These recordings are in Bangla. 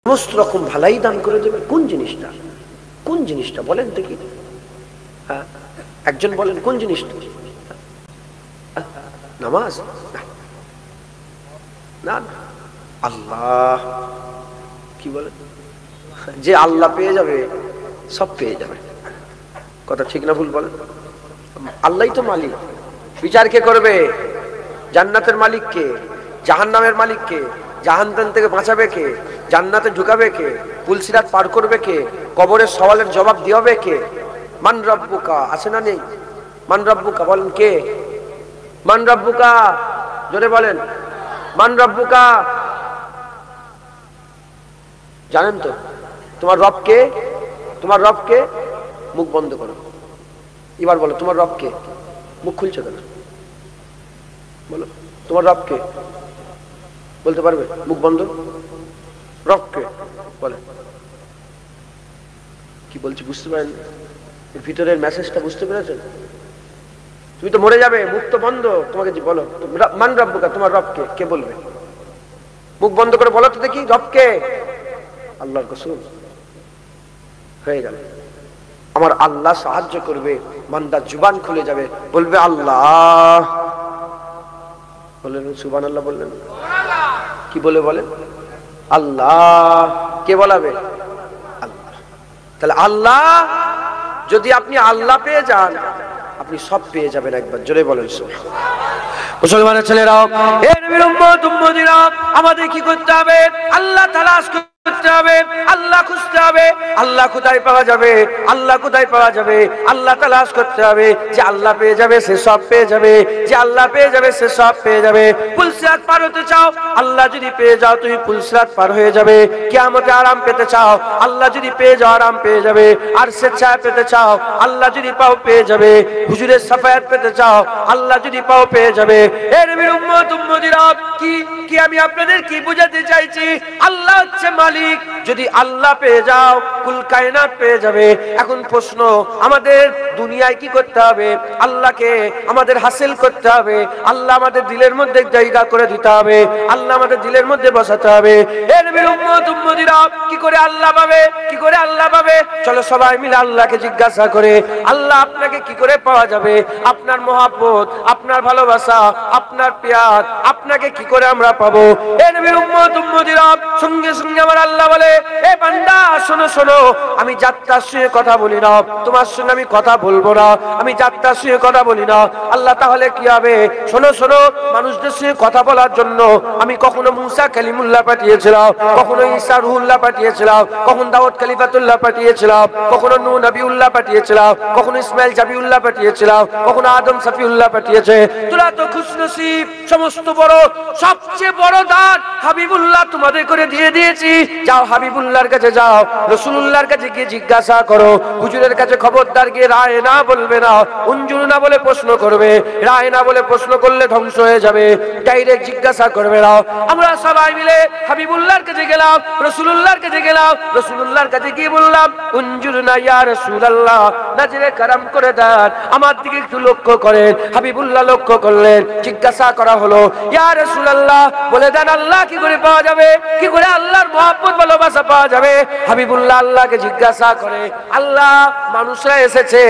সমস্ত রকম ভালাই দান করে দেবে। কোন জিনিসটা, কোন জিনিসটা বলেন দেখি? হ্যাঁ, একজন বলেন কোন জিনিসটা? নামাজ না, আল্লাহ। কি বলেন? যে আল্লাহ পেয়ে যাবে সব পেয়ে যাবে। কথা ঠিক না ভুল বলেন? আল্লাহই তো মালিক। বিচার কে করবে? জান্নাতের মালিক কে? জাহান্নামের মালিক কে? জাহান্নাম থেকে বাঁচাবে কে? জান্নাতে ঢুকাবে কে? পুলসিরাত পার করবে কে? কবরের সওয়ালের জবাব দিবে কে? মান রাব্বুকা আছে না নেই? মান রাব্বুকা বলেন কে? মান রাব্বুকা জোরে বলেন। মান রাব্বুকা জানেন তো? তোমার রব কে? তোমার রব কে? মুখ বন্ধ করো, এবার বলো তোমার রব কে? মুখ খুলছো কেন? বলো তোমার রব কে? বলতে পারবে? মুখ বন্ধ। রব কে বলে? কি বলছি বুঝতে পারেন? এর ভিতরের মেসেজটা বুঝতে পেরেছেন? তুমি তো মরে যাবে, মুখ তো বন্ধ, তোমাকে যে বলো মান রব্বুকা, তোমার রব কে? কে বলবে? মুখ বন্ধ করে বলো তো দেখি রব কে? আল্লাহর কসম হয়ে গেল। আমার আল্লাহ সাহায্য করবে, বান্দা জুবান খুলে যাবে, বলবে আল্লাহ। বললেন সুবহানাল্লাহ, বললেন কি বলে বলেন? আল্লাহ। কে বলাবে? আল্লাহ। তাহলে আল্লাহ, যদি আপনি আল্লাহ পেয়ে যান আপনি সব পেয়ে যাবেন। একবার জোরে বলেন সুবহানাল্লাহ। মুসলমানের ছেলেরাও, এ নবীর উম্মত উম্মতিরা, আমাদের কি করতে হবে? আল্লাহ তালাশ করতে হবে, আল্লাহ খুঁজতে হবে। আল্লাহ কোথায় পাওয়া যাবে? আল্লাহ কোথায় পাওয়া যাবে? আল্লাহ তালাশ করতে হবে। যে আল্লাহ পেয়ে যাবে সে সব পেয়ে যাবে, যে আল্লাহ পেয়ে যাবে সে সব পেয়ে যাবে। পুলসিরাত পার হতে চাও, আল্লাহ যদি পেয়ে যাও তুমি পুলসিরাত পার হয়ে যাবে। কিয়ামতে আরাম পেতে চাও, আল্লাহ যদি পেয়ে যাও আরাম পেয়ে যাবে। আর স্বেচ্ছায় পেতে চাও, আল্লাহ যদি পাও পেয়ে যাবে। হুজুরের সাফায়াত পেতে চাও, আল্লাহ যদি পাও পেয়ে যাবে। এ নবীর উম্মত উম্মতিরা, কি আমি আপনাদের কি বোঝাতে চাইছি? আল্লাহ হচ্ছে মালিক। যদি আল্লাহ পেয়ে যাও কুল কায়নাত পেয়ে যাবে। এখন প্রশ্ন, আমাদের দুনিয়ায় কি করতে হবে? আল্লাহকে আমাদের হাসিল করতে হবে। আল্লাহ আমাদের দিলের মধ্যে জায়গা করে দিতে হবে, আল্লাহ আমাদের দিলের মধ্যে বসাতে হবে। এ নবীর উম্মত উম্মতিরা, কি করে আল্লাহ পাবে? কি করে আল্লাহ পাবে? চলো সবাই মিলে আল্লাহকে জিজ্ঞাসা করে, আল্লাহ আপনাকে কি করে পাওয়া যাবে? আপনার মহব্বত, আপনার ভালোবাসা, আপনার প্যার, আপনাকে কি করে আমরা পাবো? এ নবীর উম্মত উম্মতিরা, সঙ্গে সঙ্গে আমার আল্লাহ বলে, এ বান্দা শোনো শোনো, আমি যাত্রার শুয়ে কথা বলি না, তোমার সঙ্গে আমি কথা বলবো না, আমি যাত্রার শুয়ে কথা বলি না। আল্লাহ তাহলে কি হবে? শোনো শোনো, মানুষদের সঙ্গে কথা বলার জন্য আমি কখনো মুসা কালিমুল্লাহ পাঠিয়েছিলাম, কখনো ঈসা রুহুল্লাহ পাঠিয়েছিলাম, কখনো দাউদ খলিফাতুল্লাহ পাঠিয়েছিলাম, কখনো নূহ নবিউল্লাহ পাঠিয়েছিলাম, কখনো ইসমাইল জাবিউল্লাহ পাঠিয়েছিলাম, কখনো আদম সফিউল্লাহ পাঠিয়েছে। তোরা তো খুশনসিব, সমস্ত বড় সবচেয়ে বড় দান হাবিবুল্লাহ তোমাদের করে দিয়ে দিয়েছি। যাও হাবিবুল্লাহর কাছে যাও, রাসূলুল্লাহর কাছে গিয়ে জিজ্ঞাসা করো। হুজুরের কাছে খবরদার গিয়ে রায় না বলবে না, উনজুর না বলে প্রশ্ন করবে। রায় না বলে প্রশ্ন করলে ধ্বংস হয়ে যাবে। ডাইরেক্ট জিজ্ঞাসা করবে না। আমরা সবাই মিলে হাবিবুল্লাহর কাছে গেলাম, রাসূলুল্লাহর কাছে গেলাম, রাসূলুল্লাহর কাছে গিয়ে বললাম উনজুর না ইয়া রাসূলুল্লাহ, নজরে করম করে দেন, আমার দিকে একটু লক্ষ্য করেন। হাবিবুল্লাহ লক্ষ্য করলেন। জিজ্ঞাসা করা হলো, ইয়া রাসূলুল্লাহ বলে দেন আল্লাহ কি করে পাওয়া যাবে? কি করে আল্লাহর মহব্বত ভালোবাসা পাওয়া যাবে? হাবিবুল্লাহ আল্লাহকে জিজ্ঞাসা করে, আল্লাহ মানুষরা এসেছে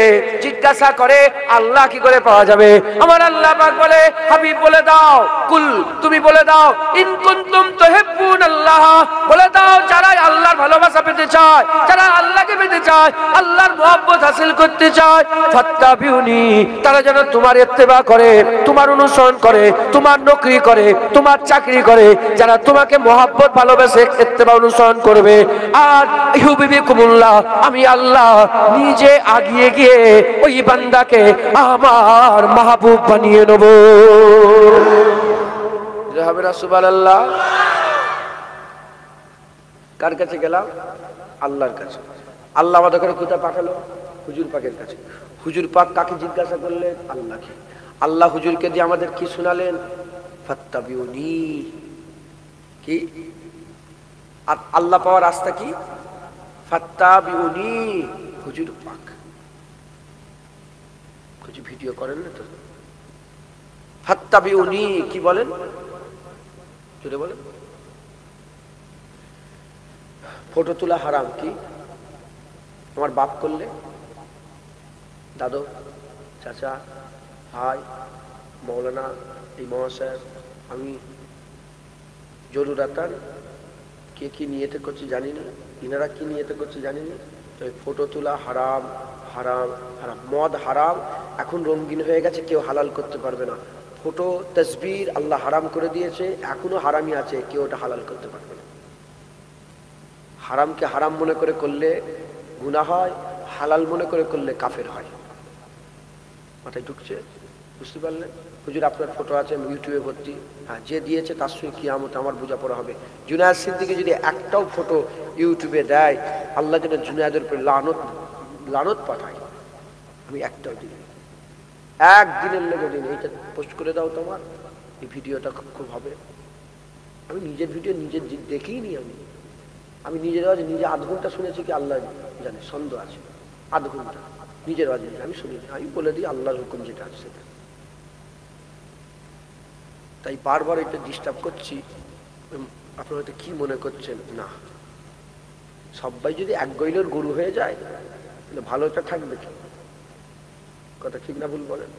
জিজ্ঞাসা করে আল্লাহ কি করে পাওয়া যাবে? আমার আল্লাহ পাক বলে, হাবিব বলে দাও, কুল তুমি বলে দাও, ইন কুনতুম তুহিব্বুনাল্লাহ, বলে দাও যারা আল্লাহর ভালোবাসা পেতে চায়, যারা আল্লাহকে পেতে চায়, আল্লাহর মহব্বত হাসিল করতে চায়, ফাত্তাবিউনি, তারা যেন তোমার ইত্তেবা করে, তোমার অনুসরণ করে, তোমার নকরি করে, তোমার চাকরি করে, যারা তোমাকে মহব্বত ভালোবাসে ইত্তেবা অনুসরণ করবে। আর ইউবিকুমুল্লাহ, আমি আল্লাহ নিজে আগিয়ে গিয়ে ওই বান্দাকে আমার মাহবুব বানিয়ে নেব। হবে না সুবহানাল্লাহ? কার কাছে গেলাম? আল্লাহর কাছে। আল্লাহ আমাদের করে কোথায় পাঠালো? হুজুর পাকের কাছে। হুজুর পাক কাকে জিজ্ঞাসা করলেন? আল্লাহকে। আল্লাহ হুজুরকে দিয়ে আমাদের কি শোনালেন? ফাত্তাবিউনি। কি? আর আল্লাহ পাওয়ার রাস্তা কি? ফাত্তাবিউনি, হুজুর পাক। কিছু ভিডিও করেন না তো? ফাত্তাবিউনি কি বলেন? জোরে বলেন। ফটো তোলা হারাম কি? আমার বাপ করলে, দাদু, চাচা, ভাই, মৌলানা, এই মহাশয়, আমি জরুরাতান, কে কি নিয়েতে করছে জানি না, ইনারা কি নিয়েতে করছে জানি না, তো ফটো তোলা হারাম হারাম হারাম। মদ হারাম, এখন রঙিন হয়ে গেছে, কেউ হালাল করতে পারবে না। ফটো তসবির আল্লাহ হারাম করে দিয়েছে, এখনো হারামই আছে, কেউ ওটা হালাল করতে পারবে না। হারামকে হারাম মনে করে করলে গুনাহ হয়, হালাল মনে করে করলে কাফের হয়। মাথায় ঢুকছে? বুঝতে পারলেন? হুজুর আপনার ফটো আছে ইউটিউবে ভর্তি, হ্যাঁ, যে দিয়েছে তার সঙ্গে কিয়ামত আমার বোঝাপড়া হবে। জুনায়েদ সিদ্দিকী যদি একটাও ফটো ইউটিউবে দেয়, আল্লাহ যেন জুনায়েদের উপরে লানত পাঠায়। আমি একটাও দিই, একদিনের লেগে দিন, এইটা পোস্ট করে দাও তোমার, এই ভিডিওটা খুব হবে। আমি নিজের ভিডিও নিজের দেখেই নি, আমি নিজের আওয়াজে নিজে আধ ঘন্টা শুনেছি কি আল্লাহ জানে, সন্দেহ আছে, আধ ঘন্টা নিজের আওয়াজে আমি শুনেছি। আমি বলে দিই আল্লাহর হুকুম যেটা আছে সেটা। তাই বারবার এটা ডিস্টার্ব করছি। আপনারা হয়তো কি মনে করছেন, না সবাই যদি এক গইলের গরু হয়ে যায় তাহলে ভালোটা থাকবে কি? কথা ঠিক না ভুল বলেন?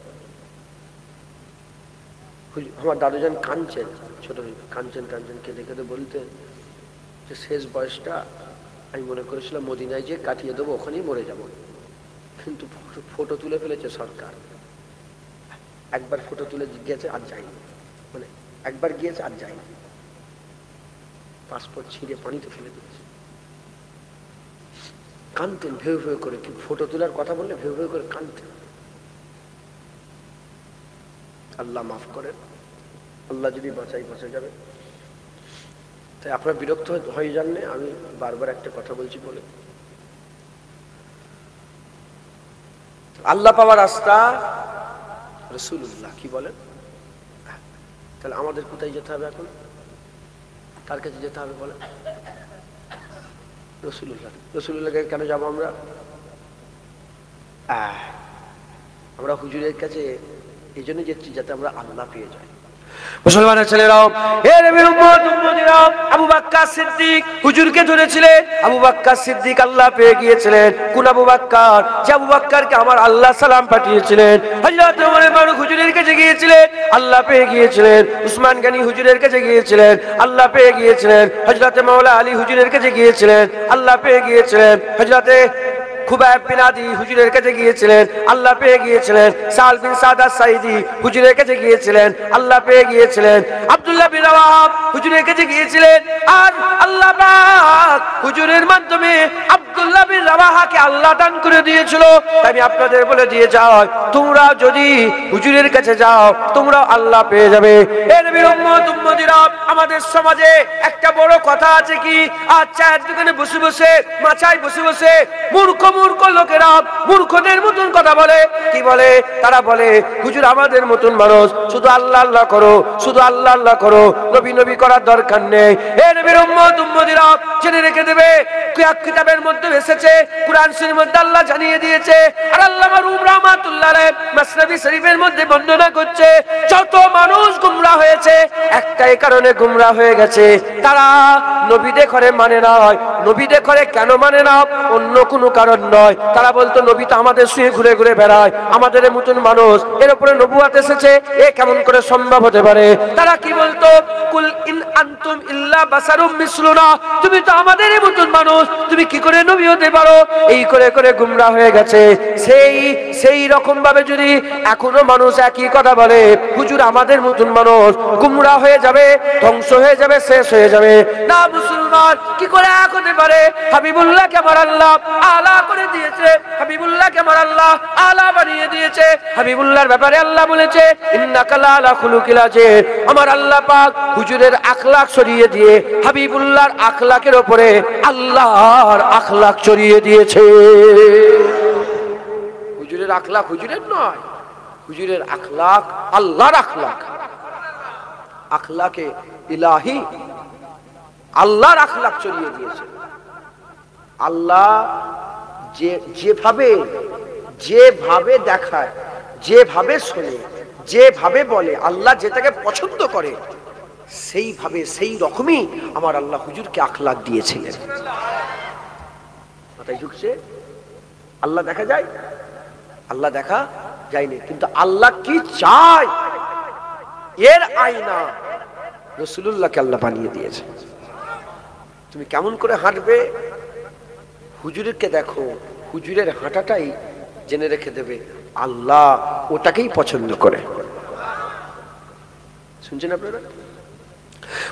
আমার দাদুজান কাঁদছেন, ছোট কাঁদছেন কেঁদে কেঁদে বলতেন যে শেষ বয়সটা আমি মনে করেছিলাম মদিনায় যে কাটিয়ে দেবো, ওখানেই মরে যাব, কিন্তু ফটো তুলে ফেলেছে সরকার। একবার ফটো তুলে গিয়েছে আর যায়নি, মানে একবার গিয়েছে আর যায়নি, পাসপোর্ট ছিঁড়ে পানিতে ফেলে দিয়েছে। কাঁদতেন ভেউ ভেউ করে, কি ফটো তোলার কথা বললে ভেউ ভেউ করে কাঁদতেন। আল্লাহ মাফ করেন, আল্লাহ যদি বাঁচাই বাঁচা যাবে। তাই আপনারা বিরক্ত হয়ে যান না, আমি বারবার একটা কথা বলছি বলে। আল্লাহ পাওয়ার রাস্তা রাসূলুল্লাহ, কি বলেন? তাহলে আমাদের কোথায় যেতে হবে এখন? কার কাছে যেতে হবে বলেন? রাসূলুল্লাহ। রাসূলুল্লাহকে কেন যাবো আমরা? আমরা হুজুরের কাছে এই জন্য যাচ্ছি যাতে আমরা আল্লাহ পেয়ে যাই। মুসলমানের ছেলেরাও, হে নবীর উম্মত উম্মতিরা, আবু বকর সিদ্দিক হুজুরকে ধরেছিলেন। আবু বকর সিদ্দিক আল্লাহ পেয়ে গিয়েছিলেন। কোন আবু বকর? যে আবু বকরকে আমার আল্লাহ সালাম পাঠিয়েছিলেন। হযরত ওমর ফারুক হুজুরের কাছে গিয়েছিলেন, আল্লাহ পেয়ে গিয়েছিলেন। উসমান গনি হুজুরের কাছে গিয়েছিলেন, আল্লাহ পেয়ে গিয়েছিলেন। হযরত মাওলা আলী হুজুরের কাছে গিয়েছিলেন, আল্লাহ পেয়ে গিয়েছিলেন। হযরত খুবাইব বিন আদি হুজুরের কাছে গিয়েছিলেন, আল্লাহ পেয়ে গিয়েছিলেন। সাল বিন সাদ আস-সাঈদী হুজুরের কাছে গিয়েছিলেন, আল্লাহ পেয়ে গিয়েছিলেন। আব্দুল্লাহ বিন রাওয়াহা হুজুরের কাছে গিয়েছিলেন, আর আল্লাহ পাক হুজুরের মাধ্যমে আব্দুল্লাহ বিন রাওয়াহাকে আল্লাহ দান করে দিয়েছিল। তাই আমি আপনাদের বলে দিয়ে যাই, তোমরা যদি হুজুরের কাছে যাও তোমরা আল্লাহ পেয়ে যাবে। এ নবীর উম্মত উম্মতিরা, আমাদের সমাজে একটা বড় কথা আছে কি, আর চায়ের দোকানে বসে বসে, মাচায় বসে বসে মূর্খ মূর্খ লোকেরা মূর্খদের মতন কথা বলে। কি বলে? তারা বলে হুজুর আমাদের মতন মানুষ, শুধু আল্লাহ আল্লাহ করো, শুধু আল্লাহ আল্লাহ করো, নবী নবী করার দরকার নেই। হে নবীর উম্মত উম্মতিরা, জেনে রেখে দেবে, কিতাবের মধ্যে এসেছে, কুরআন শরীফের মধ্যে আল্লাহ জানিয়ে দিয়েছে, আর আল্লামা রুম রাহমাতুল্লাহ আলাইহি মাসনাবী শরীফের মধ্যে বর্ণনা করছে, যত মানুষ গুমরাহ হয়েছে একটাই কারণে গুমরাহ হয়ে গেছে, তারা নবী দেখরে মানে না। নবী দেখরে কেন মানে না? অন্য কোনো কারণ নয়। তারা বলতো নবী তো আমাদের শুয়ে ঘুরে ঘুরে বেড়ায়, আমাদের মতন মানুষ, এর উপরে নবুয়ত এসেছে, এ কেমন করে সম্ভব হতে পারে? তারা কি বলতো? কুল ইন আনতুম ইল্লা বাসারুম মিসলুনা, তুমি তো আমাদের মতন মানুষ, তুমি কি করে নবী হতে পারো? এই করে করে গুমরাহ হয়ে গেছে। সেই রকম ভাবে যদি এখনো মানুষ একই কথা বলে, হুজুর আমাদের মতন মানুষ, গুমরাহ হয়ে যাবে, ধ্বংস হয়ে যাবে, শেষ হয়ে যাবে। না মুসলমান, কি করে এক হতে পারে? হাবিবুল্লাহকে আমার আল্লাহ আলা করে দিয়েছে, হাবিবুল্লাহকে আমার আল্লাহ আলা বানিয়ে দিয়েছে। হাবিবুল্লাহর ব্যাপারে আল্লাহ বলেছে, ইন্নাকা লাআলা খুলুকিল আযীম। আমার আল্লাহ পাক হুজুরের আখলাক ছড়িয়ে দিয়ে হাবিবুল্লাহর আখলাকের উপরে আল্লাহর আখলাক ছড়িয়ে দিয়েছে। হুজুরের আখলাক হুজুরের নয়, হুজুরের আখলাক আল্লাহর আখলাক। আখলাকে ইলাহি, আল্লাহর আখলাক ছড়িয়ে দিয়েছে। আল্লাহ যেভাবে দেখায়, যেভাবে শোনে, যেভাবে বলে, আল্লাহ যেটাকে পছন্দ করে সেইভাবে সেই রকমই আমার আল্লাহ হুজুরকে আখলাক দিয়েছিলেন। মাথায় ঢুকছে? আল্লাহ দেখা যায়? আল্লাহ দেখা যায়নি, কিন্তু আল্লাহ কি চায় এর আয়না রাসূলুল্লাহকে আল্লাহ বানিয়ে দিয়েছে। তুমি কেমন করে হাঁটবে হুজুরকে দেখো, হুজুরের হাঁটাটাই জেনে রেখে দেবে আল্লাহ ওটাকেই পছন্দ করে। শুনছেন আপনারা?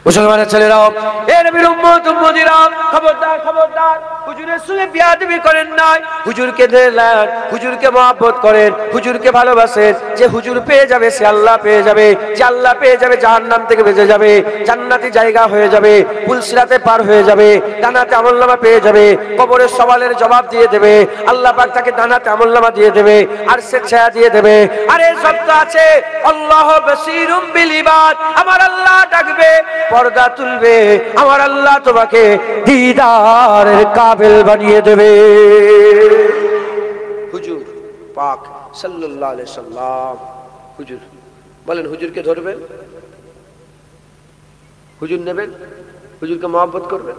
মুসলমানের ছেলেরাও, এ নবীর উম্মত উম্মতিরা, খবরদার খবরদার, হুজুরের সঙ্গে বিয়াদবি করেন নাই। হুজুরকে দেখলেন, হুজুরকে মহব্বত করেন, হুজুরকে ভালোবাসেন। যে হুজুর পেয়ে যাবে সে আল্লাহ পেয়ে যাবে, যে আল্লাহ পেয়ে যাবে জাহান্নাম থেকে বেঁচে যাবে, জান্নাতি জায়গা হয়ে যাবে, পুলসিরাতে পার হয়ে যাবে, ডানাতে আমলনামা পেয়ে যাবে, কবরের সওয়ালের জবাব দিয়ে দেবে, আল্লাহ পাক তাকে ডানাতে আমলনামা দিয়ে দেবে, আর সে ছায়া দিয়ে দেবে। আরে সব তো আছে, আল্লাহ বাসীরুম বিল ইবাদ, আমার আল্লাহ ডাকবে, পর্দা তুলবে, আমার আল্লাহ তোমাকে দিদারের কাবিল বানিয়ে দেবে। হুজুর পাক সাল্লাল্লাহু আলাইহি সাল্লাম, হুজুর বলেন, হুজুরকে ধরবেন, হুজুর নেবেন, হুজুরকে মহব্বত করবেন।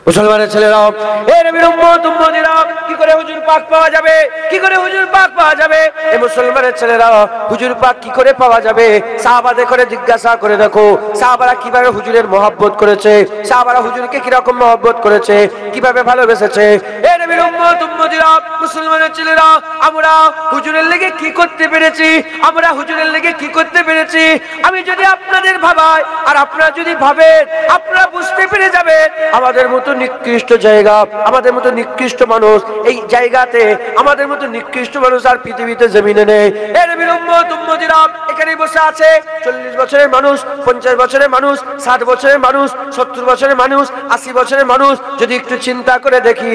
মুসলমানের ছেলেরাও, এ নবীর উম্মত উম্মতিরা, কি করে হুজুর পাক পাওয়া যাবে? কি করে হুজুর পাক পাওয়া যাবে? এ মুসলমানের ছেলেরা, হুজুর পাক কি করে পাওয়া যাবে? সাহাবাদের করে জিজ্ঞাসা করে দেখো, সাহাবারা কিভাবে হুজুরের মহব্বত করেছে, সাহাবারা হুজুরকে কি রকম মহব্বত করেছে, কিভাবে ভালোবেসেছে। এ নবীর উম্মত উম্মতিরা, মুসলমানের ছেলেরা, আমরা হুজুরের লেগে কি করতে পেরেছি, আমরা হুজুরের লেগে কি করতে পেরেছি। আমি যদি আপনাদের ভাবাই আর আপনারা যদি ভাবেন, আপনারা বুঝতে পেরে যাবেন আমাদের মতো নিকৃষ্ট জায়গা, আমাদের মতো নিকৃষ্ট মানুষ এই জায়গাতে, আমাদের মতো নিকৃষ্ট মানুষ আর পৃথিবীতে জমিনে নেই। এর নবীর উম্মত উম্মতিরা এখানে বসে আছে 40 বছরের মানুষ, 50 বছরের মানুষ, 60 বছরের মানুষ, 70 বছরের মানুষ, 80 বছরের মানুষ। যদি একটু চিন্তা করে দেখি,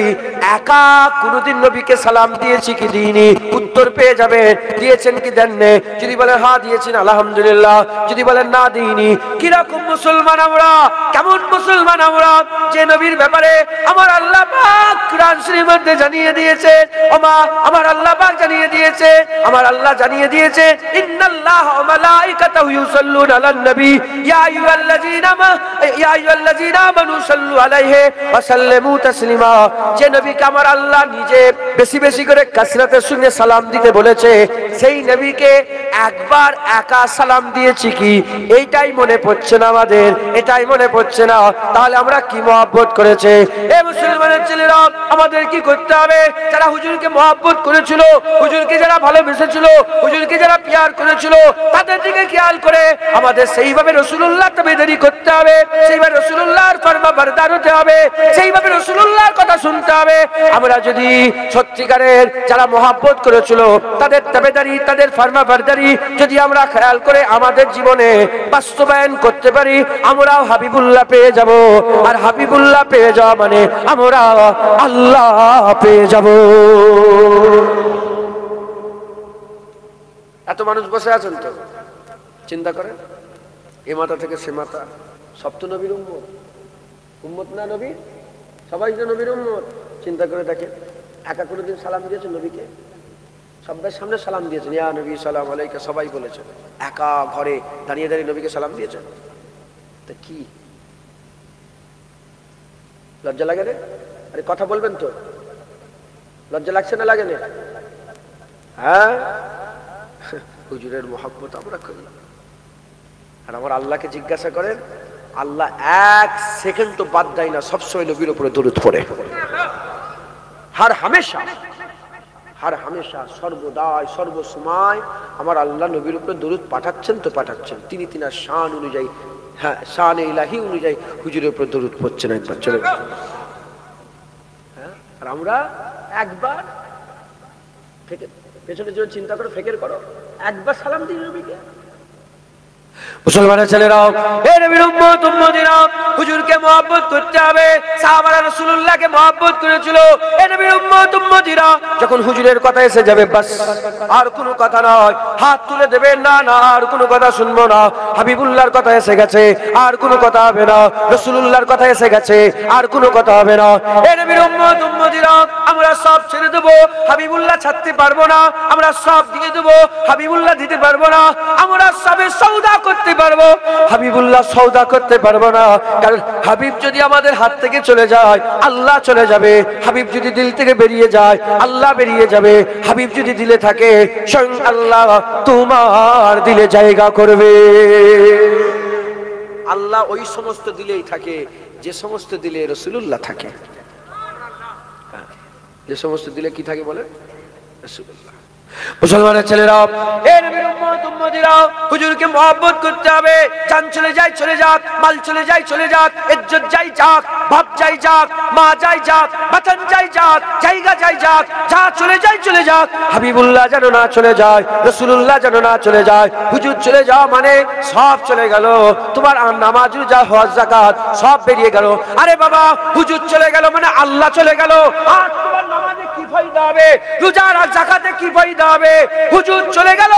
একা কোনদিন নবীকে সালাম দিয়েছি কি দিইনি? উত্তর পেয়ে যাবেন, দিয়েছেন কি দেননি। যদি বলেন হ্যাঁ দিয়েছেন আলহামদুলিল্লাহ, যদি বলেন না দিইনি। কিরকম মুসলমান আমরা, কেমন মুসলমান আমরা, যে নবীর ব্যাপারে আমার আল্লাহ পাক কুরআন শরীফের মধ্যে জানিয়ে দিয়েছে, ওমা আমার আল্লাহ পাক জানিয়ে দিয়েছে, আমার আল্লাহ জানিয়ে দিয়েছে, ইন্নাল্লাহা ওয়া মালাইকাতাহু ইউসাল্লুনা আলান নবী ইয়া আইয়ুহাল্লাযীনা আমানু সাল্লু আলাইহি ওয়া সাল্লিমু তাসলিমা। যে নবীকে আমার আল্লাহ নিজে বেশি বেশি করে কাসরাতের সঙ্গে সালাম দিতে বলেছে, সেই নবীকে একবার একা সালাম দিয়েছি কি এইটাই মনে পড়ছে না আমাদের, এটাই মনে পড়ছে না। তাহলে আমরা কি মহব্বত করেছে? এ মুসলমানের ছেলেরা, আমাদের কি করতে হবে? যারা হুজুরকে মহব্বত করেছিল, হুজুরকে যারা ভালোবেসেছিল, হুজুরকে যারা প্যার করেছিল, তাদের দিকে খেয়াল করে আমাদের সেইভাবে রাসূলুল্লাহ তাবেদারি করতে হবে, সেইভাবে রাসূলুল্লাহর ফরমাবরদার হতে হবে, সেইভাবে রাসূলুল্লাহর কথা শুনতে হবে। আমরা যদি সত্যিকারের যারা মহব্বত করেছিল তাদের তাবেদারি, তাদের ফরমাবরদারি যদি আমরা খেয়াল করে আমাদের জীবনে বাস্তবায়ন করতে পারি, আমরাও হাবিবুল্লাহ পেয়ে যাব। আর হাবিবুল্লাহ পেয়ে যাওয়া মানে আমরা আল্লাহ পেয়ে যাব। এত মানুষ বসে আছেন তো চিন্তা করেন, এ মাথা থেকে সে মাথা, সব তো নবীর উম্মত, উম্মত না নবী, সবাই তো নবীর উম্মত। চিন্তা করে দেখেন, একা কোনোদিন সালাম দিয়েছেন নবীকে? সবার সামনে সালাম দিয়েছেন, ইয়া নবী সালাম আলাইকা, সবাই বলেছেন। একা ঘরে দাঁড়িয়ে দাঁড়িয়ে নবীকে সালাম দিয়েছেন? তা কি লজ্জা লাগে রে? আরে কথা বলবেন তো, লজ্জা লাগছে না লাগে না? হ্যাঁ, হুজুরের মহব্বত আমরা করি। আর আমার আল্লাহকে জিজ্ঞাসা করেন, আল্লাহ এক সেকেন্ড তো বাদ দেয় না, সবসময় নবীর উপরে দরুদ পড়ে। হার হামেশা, হার হামেশা, সর্বদাই সর্বসময় আমার আল্লাহ নবীর উপরে দরুদ পাঠাচ্ছেন তো পাঠাচ্ছেন। তিনি তিনার শান অনুযায়ী, হ্যাঁ শান ইলাহি অনুযায়ী হুজুরের উপরে দরুদ পড়ছেন। একবার চলে হ্যাঁ, আর আমরা একবার পেছনের জন্য চিন্তা করো, ফেকের করো, একবার সালাম দিই নবীকে। মুসলমানের ছেলেরাও, হে নবীর উম্মত উম্মতিরা, হুজুরকে মহব্বত করতে হবে। সাহাবারা রাসূলুল্লাহকে মহব্বত করেছিল। হে নবীর উম্মত উম্মতিরা, যখন হুজুরের কথা এসে যাবে বাস, আর কোনো কথা নয়, হাত তুলে দেবে, না না আর কোনো কথা শুনবো না। হাবিবুল্লাহর কথা এসে গেছে, আর কোনো কথা হবে না। রাসূলুল্লাহর কথা এসে গেছে, আর কোনো কথা হবে না। হে নবীর উম্মত উম্মতিরা, আমরা সব ছেড়ে দেবো, হাবিবুল্লাহ ছাড়তে পারবো না। আমরা সব দিয়ে দেবো, হাবিবুল্লাহ দিতে পারবো না। আমরা সবে সওদা করতে পারবো, হাবিবুল্লাহ সওদা করতে পারবো না। কারণ হাবিব যদি আমাদের হাত থেকে চলে যায়, আল্লাহ চলে যাবে। হাবিব যদি দিল থেকে বেরিয়ে যায়, আল্লাহ বেরিয়ে যাবে। হাবিব যদি দিলে থাকে, স্বয়ং আল্লাহ তোমার দিলে জায়গা করবে। আল্লাহ ওই সমস্ত দিলেই থাকে যে সমস্ত দিলে রাসূলুল্লাহ থাকে। যে সমস্ত দিলে কি থাকে বলে? রাসূলুল্লাহ। মুসলমানের ছেলেরা, এর নবীর উম্মত উম্মতিরা, হুজুরকে মহব্বত করতে হবে। জান চলে যায় চলে যাক, মাল চলে যায় চলে যাক, ইজ্জত যাই যাক, বাপ যাই যাক, মা যাই যাক, বাতান যাই যাক, জায়গা যাই যাক, যা চলে যায় চলে যাক, হাবিবুল্লাহ যেন না চলে যায়, রাসূলুল্লাহ যেন না চলে যায়। হুজুর চলে যাওয়া মানে সব চলে গেল। তোমার নামাজ রোজা হজ যাকাত সব বেরিয়ে গেল। আরে বাবা, হুজুর চলে গেল মানে আল্লাহ চলে গেল। আর তোমার নামাজে কি ফায়দা হবে? রোজা আর যাকাতে কি ফায়দা হবে? হুজুর চলে গেল,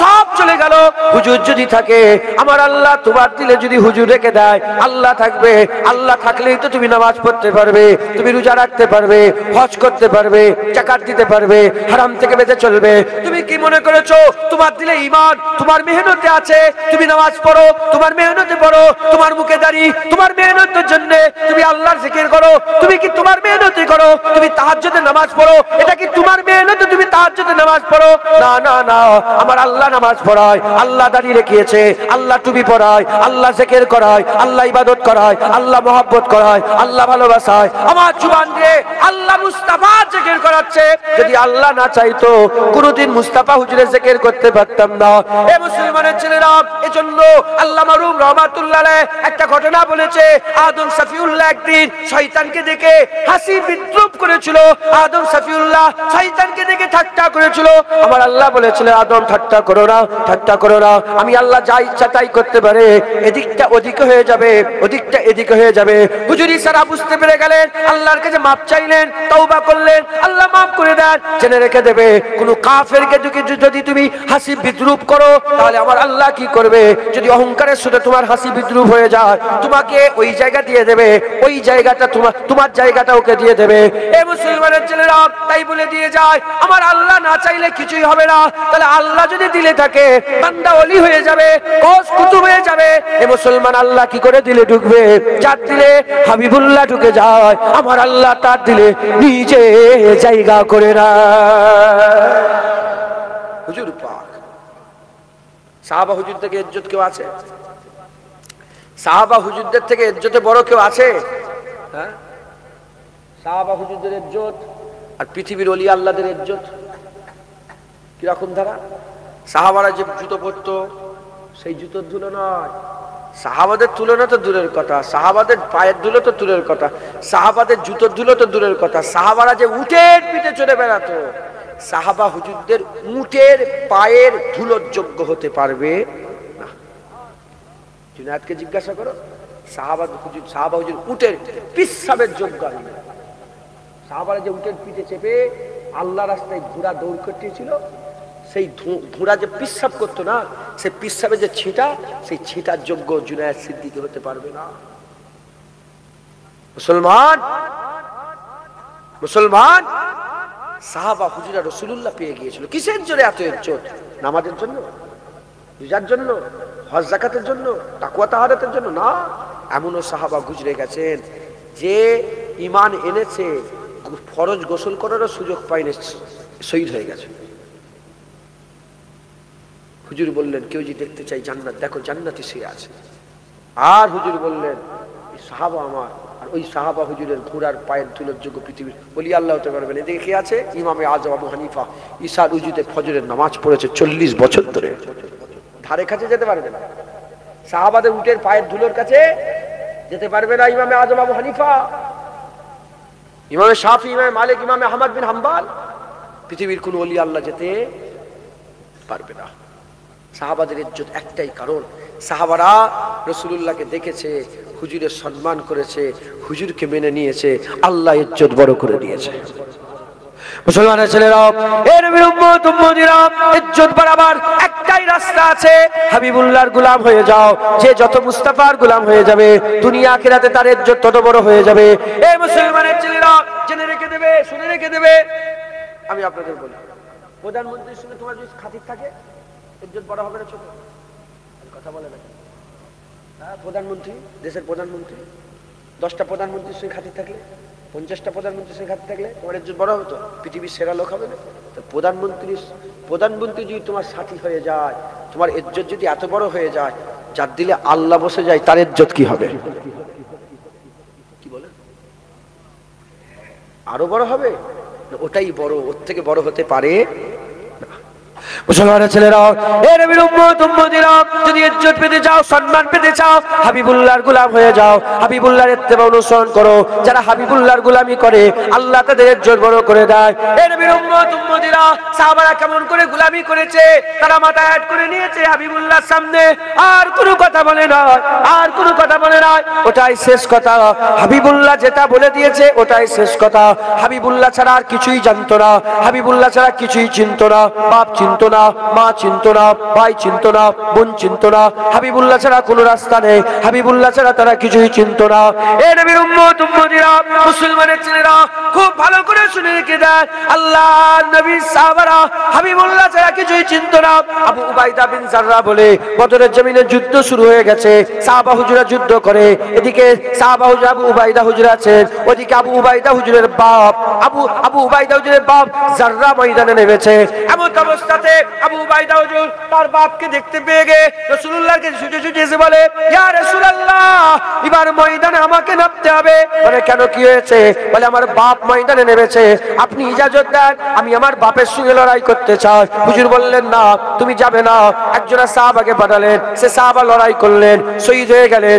সব চলে গেল। হুজুর যদি থাকে, আমার আল্লাহ তোমার দিলে যদি হুজুর রেখে দেয়, আল্লাহ থাকবে। আল্লাহ থাকলেই তো তুমি নামাজ পড়তে পারবে, তুমি রোজা রাখতে পারবে, হজ করতে পারবে, যাকাত দিতে পারবে, হারাম থেকে বেঁচে চলবে। তুমি কি মনে করেছো তোমার দিলে ঈমান তোমার মেহনতে আছে? তুমি নামাজ পড়ো, তোমার মেহনতে পড়ো, তোমার মুখে দাড়ি তোমার মেহনতের জন্য, তুমি আল্লাহর জিকির করো, তুমি কি তোমার মেহনতে করো? তুমি তাহাজ্জুদে নামাজ পড়ো, এটা কি তোমার মেহনতে তুমি তাহাজ্জুদে নামাজ পড়ো? না না না, আমার আল্লাহ নামাজ পড়ায়, আল্লাহ দাড়ি রেখেছে, আল্লাহ টুপি পরায়, আল্লাহ জিকির করায়, আল্লাহ ইবাদত করায়, আল্লাহ মহব্বত করায়, আল্লাহ ভালোবাসায়। আমার জুবান দিয়ে আল্লাহ মুস্তাফা জিকির করাচ্ছে। যদি আল্লাহ না চাইতো কোনদিন মুস্তাফা হুজুরের জিকির করতে পারতাম না। এ মুসলমানের ছেলেরা, এজন্য আল্লাহ মারুম রহমাতুল্লাহ আলাইহি একটা ঘটনা বলেছে। আদম শফিউল্লাহ একদিন শয়তানকে দেখে হাসি বিদ্রুপ করেছিল। আদম শফিউল্লাহ শয়তানকে দেখে ঠাট্টা করেছিল। আমার আল্লাহ বলেছিল, আদম ঠাট্টা করো না, ঠাট্টা করো না। আমি আল্লাহ যা ইচ্ছা তাই করতে পারে, এদিকটা ওদিকে হয়ে যাবে, ওদিকটা এদিকে হয়ে যাবে। হুজুর ইশারা বুঝতে পেরে গেলেন, আল্লাহর কাছে মাপ চাইলেন, তওবা করলেন, আল্লাহ মাফ করে দেন। জেনে রেখে দেবে, কোন কাফেরকে যদি তুমি হাসি বিদ্রুপ করো, তাহলে আমার আল্লাহ কি করবে? যদি অহংকারের সাথে তোমার হাসি বিদ্রুপ হয়ে যায়, তোমাকে ওই জায়গা দিয়ে দেবে, ওই জায়গাটা তোমার জায়গাটা ওকে দিয়ে দেবে। এই মুসলমানের ছেলেরা তাই বলে দিয়ে যায়, আমার আল্লাহ না চাইলে কিছুই হবে না। তাহলে আল্লাহ যদি দিলে থাকে, বান্দা ওলি হয়ে যাবে, কস কুতুব হয়ে যাবে। এই মুসলমান আল্লাহ কি করে দিলে ঢুকবে? যার দিলে হাবিবুল্লাহ ঢুকে যায়, আমার আল্লাহ তার দিলে নিজে জায়গা করে না। হুজুর পাক, সাহাবা হুজুর থেকে ইজ্জত কেউ আছে? সাহাবা হুজুরদের থেকে ইজ্জতে বড় কেউ আছে? হ্যাঁ, সাহাবা হুজুরদের ইজ্জত আর পৃথিবীর ওলি আল্লাহদের ইজ্জত কিরকম ধারা? সাহাবারা যে জুতো পরতো, সেই জুতোর ধুলো নয়। সাহাবাদের তুলনা তো দূরের কথা, সাহাবাদের পায়ের ধুলো তো দূরের কথা, সাহাবাদের জুতোর ধুলো তো দূরের কথা। সাহাবারা যে উটের পিঠে চড়ে বেড়াতো, সাহাবা হুজুরদের উটের পায়ের ধুলোর যোগ্য হতে পারবে না। জুনায়েদকে জিজ্ঞাসা করো, সাহাবা হুজুর উটের পিসাবের যোগ্য হয়নি। সাহাবারা যে উটের পিঠে চেপে আল্লাহ রাস্তায় ঘোড়া দৌড় করতেছিল, সেই ঘোড়া যে পিসাব করতো না, সেই পিসাবের যে ছিটা, সেই ছিটার যোগ্য জুনায়েদ সিদ্দিকী হতে পারবে না। মুসলমান মুসলমান সাহাবা হুজুরা রাসূলুল্লাহ পেয়ে গিয়েছিল। কিসের জন্য এত ইজ্জত? নামাজের জন্য, রোজার জন্য, হজ যাকাতের জন্য, তাকওয়া তাহারাতের জন্য না। এমনও সাহাবা গুজরে গেছেন যে ঈমান এনেছে, ফরজ গোসল করারও সুযোগ পায়নি, শহীদ হয়ে গেছে। হুজুর বললেন, কেউ যদি দেখতে চাই জান্নাত, দেখো জান্নাতি শুয়ে আছে। আর হুজুর বললেন, এই সাহাবা আমার, আর ওই সাহাবা হুজুরের ঘোড়ার পায়ের ধুলোর যোগ্য পৃথিবীর ওলি আল্লাহ হতে পারবেন। এদিকে কি আছে? ইমামে আজম আবু হানিফা ঈশার উজুতে ফজরের নামাজ পড়েছে 40 বছর ধরে, ধারে কাছে যেতে পারবে না। সাহাবাদের উটের পায়ের ধুলোর কাছে যেতে পারবে না ইমামে আজম আবু হানিফা, ইমামে শাফি, ইমামে মালিক, ইমামে আহমদ বিন হাম্বল। পৃথিবীর কোন ওলি আল্লাহ যেতে পারবে না। সাহাবাদের ইজ্জত একটাই কারণ, সাহাবারা রাসূলুল্লাহকে দেখেছে, হুজুরের সম্মান করেছে, হুজুরকে মেনে নিয়েছে, আল্লাহ ইজ্জত বড় করে দিয়েছে। মুসলমানের ছেলেরা, এর নবীর উম্মত উম্মতিরা, ইজ্জত বাড়াবার একটাই রাস্তা আছে, হাবিবুল্লাহর গোলাম হয়ে যাও। যে যত মুস্তাফার গোলাম হয়ে যাবে, দুনিয়া আখিরাতে তার ইজ্জত তত বড় হয়ে যাবে। এই মুসলমানের ছেলেরা জেনে রেখে দেবে, শুনে রেখে দেবে। আমি আপনাদের বলি, প্রধানমন্ত্রীর সঙ্গে তোমার যদি খাতির থাকে, ইজ্জত বড় হবে না ছোট? কথা বলে না, প্রধানমন্ত্রী, দেশের প্রধানমন্ত্রী, 10টা প্রধানমন্ত্রীর সঙ্গে খাতির থাকলে, 50টা প্রধানমন্ত্রীর সঙ্গে খাতির থাকলে তোমার ইজ্জত বড় হতো, পৃথিবীর সেরা লোক হবে না? তো প্রধানমন্ত্রী যদি তোমার সাথী হয়ে যায়, তোমার ইজ্জত যদি এত বড় হয়ে যায়, যার দিলে আল্লাহ বসে যায়, তার ইজ্জত কি হবে? কি বলে? আরো বড় হবে? ওটাই বড়, ওর থেকে বড় হতে পারে। মুসলমানের ছেলেরা, এ নবীর উম্মত উম্মতিরা, যদি ইজ্জত পেতে চাও, সম্মান পেতে চাও, হাবিবুল্লাহর গোলাম হয়ে যাও, হাবিবুল্লাহর ইত্তেবা অনুসরণ করো। যারা হাবিবুল্লাহর গোলামি করে, আল্লাহ তাদের ইজ্জত বড় করে দেয়। এ নবীর উম্মত উম্মতিরা, সাহাবারা কেমন করে গোলামি করেছে, তারা মাথা হেঁট করে নিয়েছে হাবিবুল্লাহর সামনে, আর কোনো কথা বলে না, আর কোনো কথা বলে না। ওটাই শেষ কথা। হাবিবুল্লাহ যেটা বলে দিয়েছে ওটাই শেষ কথা। হাবিবুল্লাহ ছাড়া আর কিছুই জানতো না, হাবিবুল্লাহ ছাড়া কিছুই চিনতো না। বাপ চিনতো না, মা চিনতো না, ভাই চিনতো না, বোন চিনতো না। হাবিবুল্লাহ ছাড়া কোনো রাস্তা নেই, হাবিবুল্লাহ ছাড়া তারা কিছুই চিনতো না। এ নবীর উম্মত উম্মতিরা, মুসলমানের ছেলেরা, খুব ভালো করে শুনে রেখে দেন, আল্লাহ নবীর সাহাবারা হাবিবুল্লাহ ছাড়া কিছুই চিনতো না। আবু উবাইদা বিন জাররাহ বলে বদরের জমিনে যুদ্ধ শুরু হয়ে গেছে, সাহাবা হুজুরা যুদ্ধ করে, এদিকে সাহাবা হুজুর আবু উবাইদা হুজুর আছেন, ওদিকে আবু উবাইদা হুজুরের বাপ আবু উবাইদা হুজুরের বাপ জাররাহ ময়দানে নেমেছে। এমন অবস্থাতে আবু উবাইদা হুজুর তার বাপকে দেখতে পেয়ে গিয়ে রাসূলুল্লাহকে ছুটে ছুটে এসে বলে, ইয়া রাসূলুল্লাহ, এবার ময়দানে আমাকে নামতে হবে। বলে, কেন, কি হয়েছে? বলে, আমার বাপ ময়দানে নেমেছে, আপনি ইজাজত দেন, আমি আমার বাপের সঙ্গে লড়াই করতে চাই। হুজুর বললেন, না, তুমি যাবে না। একজন সাহাবাকে পাঠালেন, সে সাহাবা লড়াই করলেন, শহীদ হয়ে গেলেন।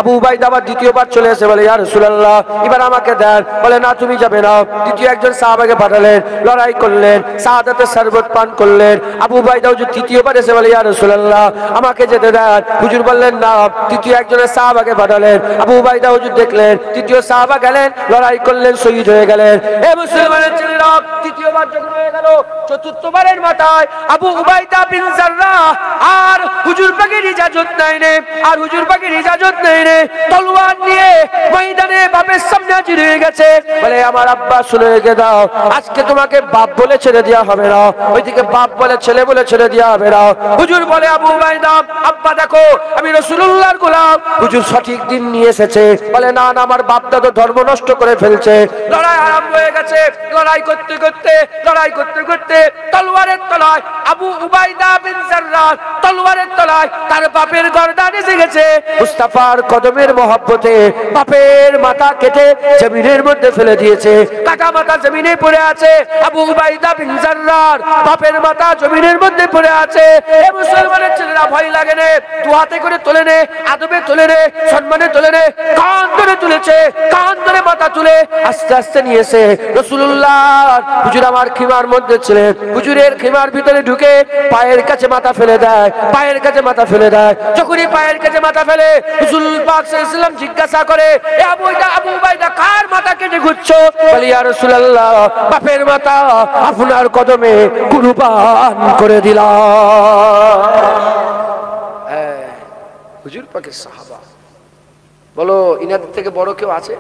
আবু উবাইদা আবার দ্বিতীয়বার চলে এসে বলে, ইয়া রাসূলুল্লাহ, এবার আমাকে দেন। বলে, না, তুমি যাবে না। দ্বিতীয় একজন সাহাবাকে পাঠালেন, লড়াই করলেন, শাহাদাতের শরবত পান করলেন। আবু উবাইদা হুজুর তৃতীয়বার এসে বলে, ইয়া রাসূলুল্লাহ, আমাকে যেতে দেন। হুজুর বললেন, না। তৃতীয় একজনের সাহাবাকে পাঠালেন, আবু উবাইদা হুজুর দেখলেন, তৃতীয় সাহাবা গেলেন, লড়াই করলেন, শহীদ হয়ে গেলেন। এ মুসলমানের ছেলেরা, তৃতীয়বার যখন হয়ে গেল, চতুর্থবারের মাথায় আবু উবাইদা বিন জাররাহ আর হুজুর পাকের ইজাজত নেয়নি, আর হুজুর পাকের ইজাজত নেয়নি, তলোয়ার নিয়ে ময়দানে বাপের সামনে হাজির হয়ে গেছে। বলে, আমার আব্বা, শুনে রেখে দাও, আজকে তোমাকে বাপ বলে ছেড়ে দেওয়া হবে না, ওইদিকে বাপ বলে ছেলে বলে ছেড়ে দেওয়া হবে না। হুজুর বলে, আবু উবাইদা, আব্বা দেখো, আমি রাসূলুল্লাহর গোলাম, হুজুর সঠিক দিন নিয়ে এসেছে। বলে, না না, আমার বাপ দাদু ধর্ম নষ্ট করে ফেলছে। লড়াই আরম্ভ হয়ে গেছে, লড়াই করতে করতে তলোয়ারের তলায় আবু উবাইদা বিন জাররাহ তলোয়ারের তলায় তার বাপের গর্দান এসে গেছে। মুস্তাফার কদমের মহব্বতে বাপের মাথা কেটে জমিনের মধ্যে ফেলে দিয়েছে, কাটা মাথা জমিনে পড়ে আছে। আবু উবাইদা বিন জাররাহ বাপের মাথা জমিনের মধ্যে পড়ে আছে। এ মুসলমানের ছেলেরা, ভয় লাগে নে, দু হাতে করে তোলে নে, আদবে তোলে নে, সম্মানে তোলে নে, কান ধরে তুলেছে, কান ধরে মাথা তুলে আস্তে আস্তে নিয়েছে। রাসূলুল্লাহ হুজুর আমার খিমার মধ্যে ছিলেন, হুজুরের খিমার ভিতরে ঢুকে পায়ের কাছে মাথা ফেলে দেয়, পায়ের কাছে মাথা ফেলে দেয়। যখনই পায়ের কাছে মাথা ফেলে, রাসূল পাক সাল্লাল্লাহু আলাইহি ওয়াসাল্লাম জিজ্ঞাসা করে, এ আবু উবাইদা, কার মাথা কেটে ঘুরছো? বলে, ইয়া রাসূলুল্লাহ, বাপের মাথা আপনার কদমে কুরবান করে দিলাম। হুজুর পাকের সাহাবা। বলো, ইনাদের থেকে বড় কেউ আছে?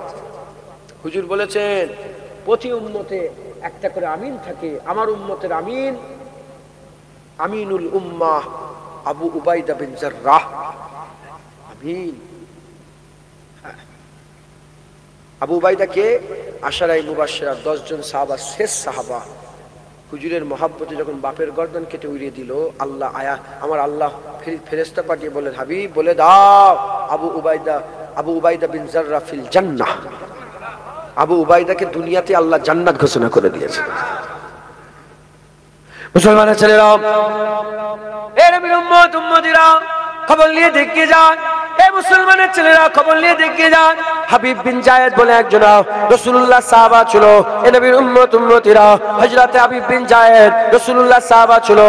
হুজুর বলেছেন, প্রতি উম্মতে একটা করে আমিন থাকে, আমার উম্মতের আমিন আমিনুল উম্মাহ আবু উবাইদা বিন জাররাহ। আমিন। আবু উবাইদা কে? আশারায়ে মুবাশশিরা 10 জন সাহাবা, শেষ সাহাবা। হুজুরের মহাব্বতে যখন বাপের গর্দান কেটে উড়িয়ে দিল, আল্লাহ আমার আল্লাহ ফেরেশতা পাঠিয়ে বলে, হাবিব বলে দাও, আবু উবাইদা বিন জাররাহ ফিল জান্নাহ। আবু উবাইদাকে দুনিয়াতে আল্লাহ জান্নাত ঘোষণা করে দিয়েছে। মুসলমানের ছেলেরা, এ নবীর উম্মত উম্মতিরা, খবর নিয়ে দেখে যান। এ মুসলমানের ছেলেরা, খবর নিয়ে দেখে যান। হাবিব বিন জায়েদ বলে একজন রাসূলুল্লাহ সাহাবা ছিল। এ নবীর উম্মত উম্মতিরা, হযরতে হাবিব বিন জায়েদ রাসূলুল্লাহ সাহাবা ছিল।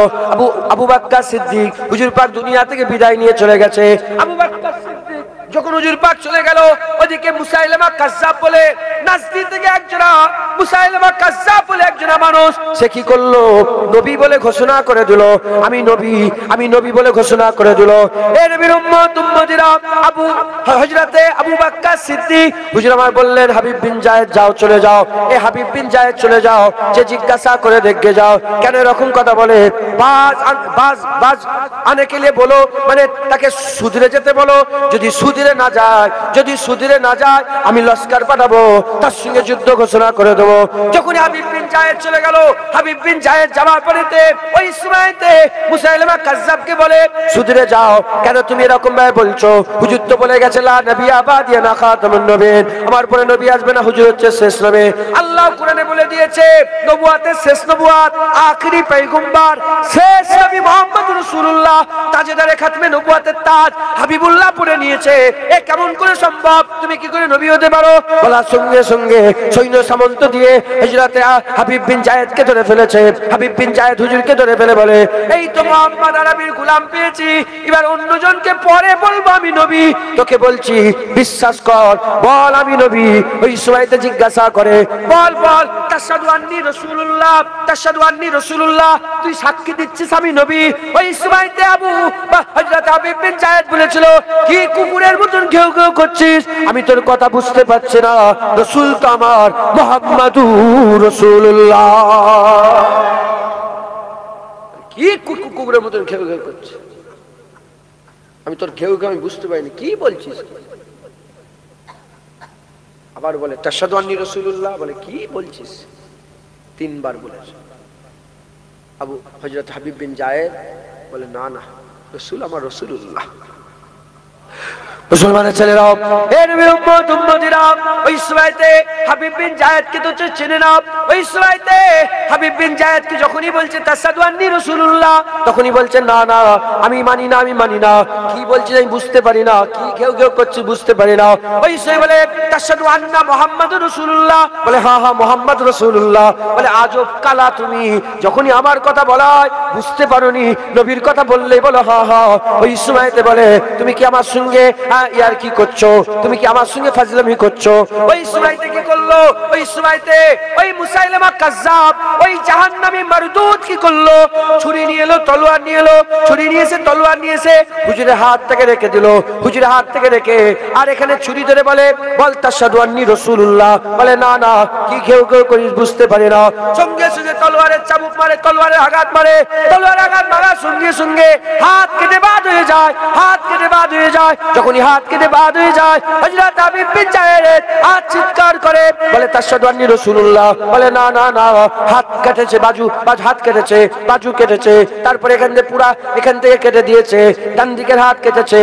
আবু বকর সিদ্দিক হুজুর পাক দুনিয়া থেকে বিদায় নিয়ে চলে গেছে। আবু বকর সিদ্দিক যখন হুজুর পাক চলে গেল, ওদিকে মুসাইলামা কাজ্জাব বলে নাজদি থেকে একজন মুসাইলামা কাজ্জাব বলে একজন মানুষ, সে কি করলো? নবী বলে ঘোষণা করে দিল, আমি নবী, আমি নবী বলে ঘোষণা করে দিল। এ নবীর উম্মতিরা, হযরতে আবু বকর সিদ্দিক হুজুর আমার বললেন, হাবিব বিন জায়েদ যাও, চলে যাও, এ হাবিব বিন জায়েদ চলে যাও, যে জিজ্ঞাসা করে দেখে যাও কেন এরকম কথা বলে। বাজ আনে কে লিয়ে বলো, মানে তাকে সুধরে যেতে বলো, যদি সুধরে না যায়, যদি সুধরে না যায় আমি লস্কর পাঠাবো, তার সঙ্গে যুদ্ধ ঘোষণা করে দেবো। যখন হাবিব বিন জায়েদ চলে গেল, হাবিব বিন জায়েদ যাওয়ার পরেতে ওই সময়তে মুসাইলামা কাজ্জাবকে বলে, সুধরে যাও, কেন তুমি এরকম ভাবে বলছো? হুজুর তো বলে গেছে লা নবিয়্যা বাদি না খাতামুন নবিয়্যিন, আমার পরে নবী আসবে না, হুজুর হচ্ছে শেষ নবী। আল্লাহ কোরআনে বলে দিয়েছে নবুয়াতের শেষ নবুয়াত, আখিরি পয়গম্বর, শেষ নবী মুহাম্মদ রাসূলুল্লাহ, তাজদারে খাতমে নবুয়াতের তাজ হাবিবুল্লাহ পরে নিয়েছে। এ কেমন করে সম্ভব? তুমি কি করে নবী হতে পারো? বলার সঙ্গে সঙ্গে সৈন্য সামন্ত দিয়ে হযরতে হাবিব বিন জায়েদকে ধরে ফেলেছে। হাবিব বিন জায়েদ হুজুরকে ধরে ফেলে বলে, এই তো মুহাম্মদ আরবির গোলাম পেয়েছি, এবার অন্যজনকে পরে বলবো আমি নবী, তোকে বলছি বিশ্বাস কর, বল আমি নবী। ওই সময়তে জিজ্ঞাসা করে, বল বল, তাশহাদু আন্নী রাসূলুল্লাহ, তাশহাদু আন্নী রাসূলুল্লাহ, তুই সাক্ষী দিচ্ছিস আমি নবী। ওই সময়তে হযরত হাবিব বিন জায়েদ বলেছিল, কি কুকুরের মতন ঘেউ ঘেউ করছিস? আমি তোর কথা বুঝতে পারছি না, রাসূল তো আমার মুহাম্মাদুর রাসূলুল্লাহ। কি কুকুরের মতন ঘেউ ঘেউ করছিস? আমি তোর ঘেউ ঘেউ আমি বুঝতে পারিনি, কি বলছিস? আবার বলে তাশহাদু আন্নী রাসূলুল্লাহ, বলে কি বলছিস? তিনবার বলেছে। হযরত হাবিব বিন জায়েদ বলে, না না, রাসূল আমার রাসূলুল্লাহ। মুসলমানের ছেলেরাও, এ নবীর উম্মতিরা, ওই সময়তে হাবিব বিন জায়েদকে তো চেনে না। ওই সময়তে হাবিব বিন জায়েদকে যখনই বলছে তাশহাদু আন্নী রাসূলুল্লাহ, তখনই বলছে না না, আমি মানি না, আমি মানি না। কি বলছিস আমি বুঝতে পারি না, কি ঘেউ ঘেউ করছিস বুঝতে পারি না। ওই সময় বলে তাশহাদু আন্না মুহাম্মাদুর রাসূলুল্লাহ, বলে হ্যাঁ হ্যাঁ মুহাম্মদ রাসূলুল্লাহ। বলে আজব কালা তুমি, যখনই আমার কথা বলা হয় বুঝতে পারোনি, নবীর কথা বললেই বলো হ্যাঁ হ্যাঁ। ওই সময়তে বলে, তুমি কি আমার সঙ্গে ইয়ার কি করছো? তুমি কি আমার সঙ্গে ফাজলামি করছো? ওই সময়তে কি করলো? ওই সময়তে ওই মুসাইলামা কাজ্জাব, ওই জাহান্নামী মারদুদ কি করলো? ছুরি নিয়ে এলো, তলোয়ার নিয়ে এলো, ছুরি নিয়েছে, তলোয়ার নিয়েছে, হুজুরের হাত থেকে রেখে দিল, হুজুরের হাত থেকে রেখে, আর এখানে ছুরি ধরে বলে, বল তাশহাদু আন্নী রাসূলুল্লাহ। বলে না না, কি ঘেউ ঘেউ করিস বুঝতে পারি না। সঙ্গে সঙ্গে তলোয়ারের চাবুক মারে, তলোয়ারের আঘাত মারে, তলোয়ারের আঘাত মারার সঙ্গে সঙ্গে হাত কেটে বাদ হয়ে যায়, হাত কেটে বাদ হয়ে যায়। যখনই হাত কেটে বাদ হয়ে যায়, হযরত হাবিব বিন জায়েদ হাত চিৎকার করে বলে তাশহাদু আন্নী রাসূলুল্লাহ। বলে না না না, হাত কেটেছে, বাজু হাত কেটেছে, বাজু কেটেছে, তারপরে এখান থেকে পুরা এখান থেকে কেটে দিয়েছে, ডান দিকের হাত কেটেছে,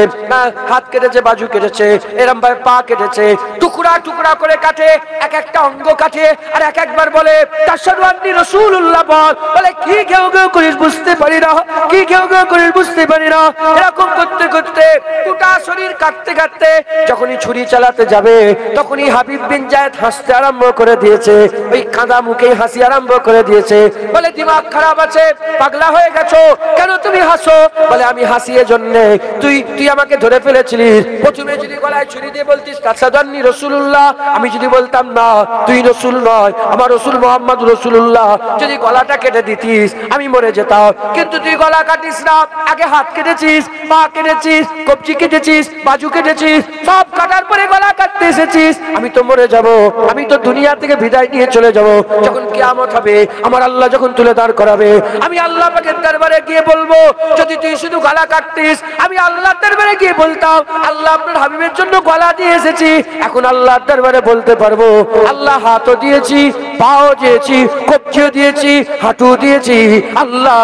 হাত কেটেছে, বাজু কেটেছে, এরম ভাবে পা কেটেছে, টুকরা টুকরা করে কাটে, এক একটা অঙ্গ কাটে, আর এক একবার বলে তাশহাদু আন্নী রাসূলুল্লাহ বল। বলে কি ঘেউ ঘেউ করিস বুঝতে পারি না, কি ঘেউ ঘেউ করিস বুঝতে পারি না। এরকম করতে করতে গোটা শরীর কাটতে কাটতে যখনই ছুরি চালাতে যাবে, তখনই হাবিব বিন জায়েদ হাসতে আরম্ভ করে দিয়েছে, ওই কাঁদা মুখেই হাসি আরম্ভ করে দিয়েছে। বলে দিমাগ খারাপ আছে, পাগলা হয়ে গেছো, কেন তুমি হাসো? বলে আমি হাসি এজন্য, তুই আমাকে ধরে ফেলেছিলিস, প্রথমে যদি গলায় ছুরি দিয়ে বলতিস তাশহাদু আন্নী রাসূলুল্লাহ, আমি যদি বলতাম না তুই রাসূল নয়, আমার রাসূল মুহাম্মদ রাসূলুল্লাহ, যদি গলাটা কেটে দিতিস আমি মরে যেতাম। কিন্তু তুই গলা কাটিস না, আগে হাত কেটেছিস, পা কেটেছিস, কবজি কেটেছিস, বাজু কেটেছিস, সব কাটার পরে গলা কাটতে এসেছিস। আমি তো মরে যাব, আমি তো দুনিয়া থেকে বিদায় নিয়ে চলে যাব। যখন কিয়ামত হবে, আমার আল্লাহ যখন তুলে দাঁড় করাবে, আমি আল্লাহ পাকের দরবারে গিয়ে বলবো, যদি তুই শুধু গলা কাটতিস, আমি আল্লাহর দরবারে গিয়ে বলতাম আল্লাহ আপনার হাবিবের জন্য গলা দিয়ে এসেছি। এখন আল্লাহর দরবারে বলতে পারবো, আল্লাহ হাতও দিয়েছি, পাও দিয়েছি, কবজিও দিয়েছি, হাঁটু দিয়েছি, আল্লাহ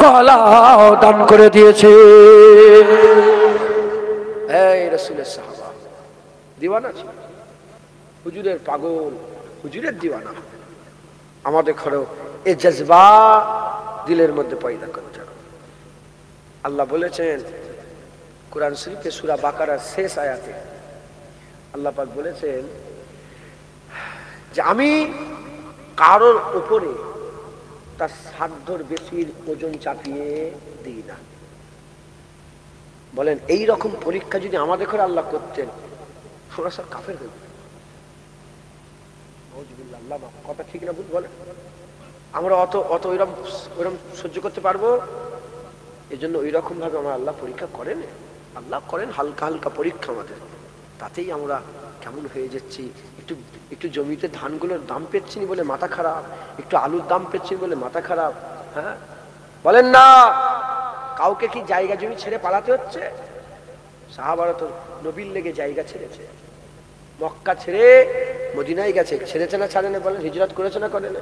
গলাও দান করে দিয়েছে। এই রাসূলের সাহাবা দিওয়ানা ছিল, হুজুরের পাগল, হুজুরের দিওয়ানা। আমাদের ঘরেও এই জজবা দিলের মধ্যে পয়দা করতে হবে। আল্লাহ বলেছেন কুরআন শরীফে সূরা বাকারার শেষ আয়াতে, আল্লাহ পাক বলেছেন যে আমি কারোর উপরে তার সাধ্যর বেশির ওজন চাপিয়ে দিই না। বলেন এই রকম পরীক্ষা যদি আমাদের ঘরে আল্লাহ করতেন, আমরা সব কাফের হয়ে যেতাম। আল্লাহ কথা ঠিক না ভুল বলে? আমরা অত অত ওইরকম সহ্য করতে পারবো? এই জন্য ওই রকম ভাবে আমার আল্লাহ পরীক্ষা করেন। আল্লাহ করেন হালকা হালকা পরীক্ষা আমাদের, তাতেই আমরা কেমন হয়ে যাচ্ছি। একটু একটু জমিতে ধানগুলোর দাম পেচ্ছি বলে মাথা খারাপ, একটু আলুর দাম পেচ্ছি বলে মাথা খারাপ। হ্যাঁ বলেন না? কাউকে কি জায়গা জমি ছেড়ে পালাতে হচ্ছে? সাহাবারা তো নবীর লেগে জায়গা ছেড়েছে, মক্কা ছেড়ে মদিনায় গেছে। ছেড়েছে না ছাড়ে না বলেন? হিজরত করেছে না করে না?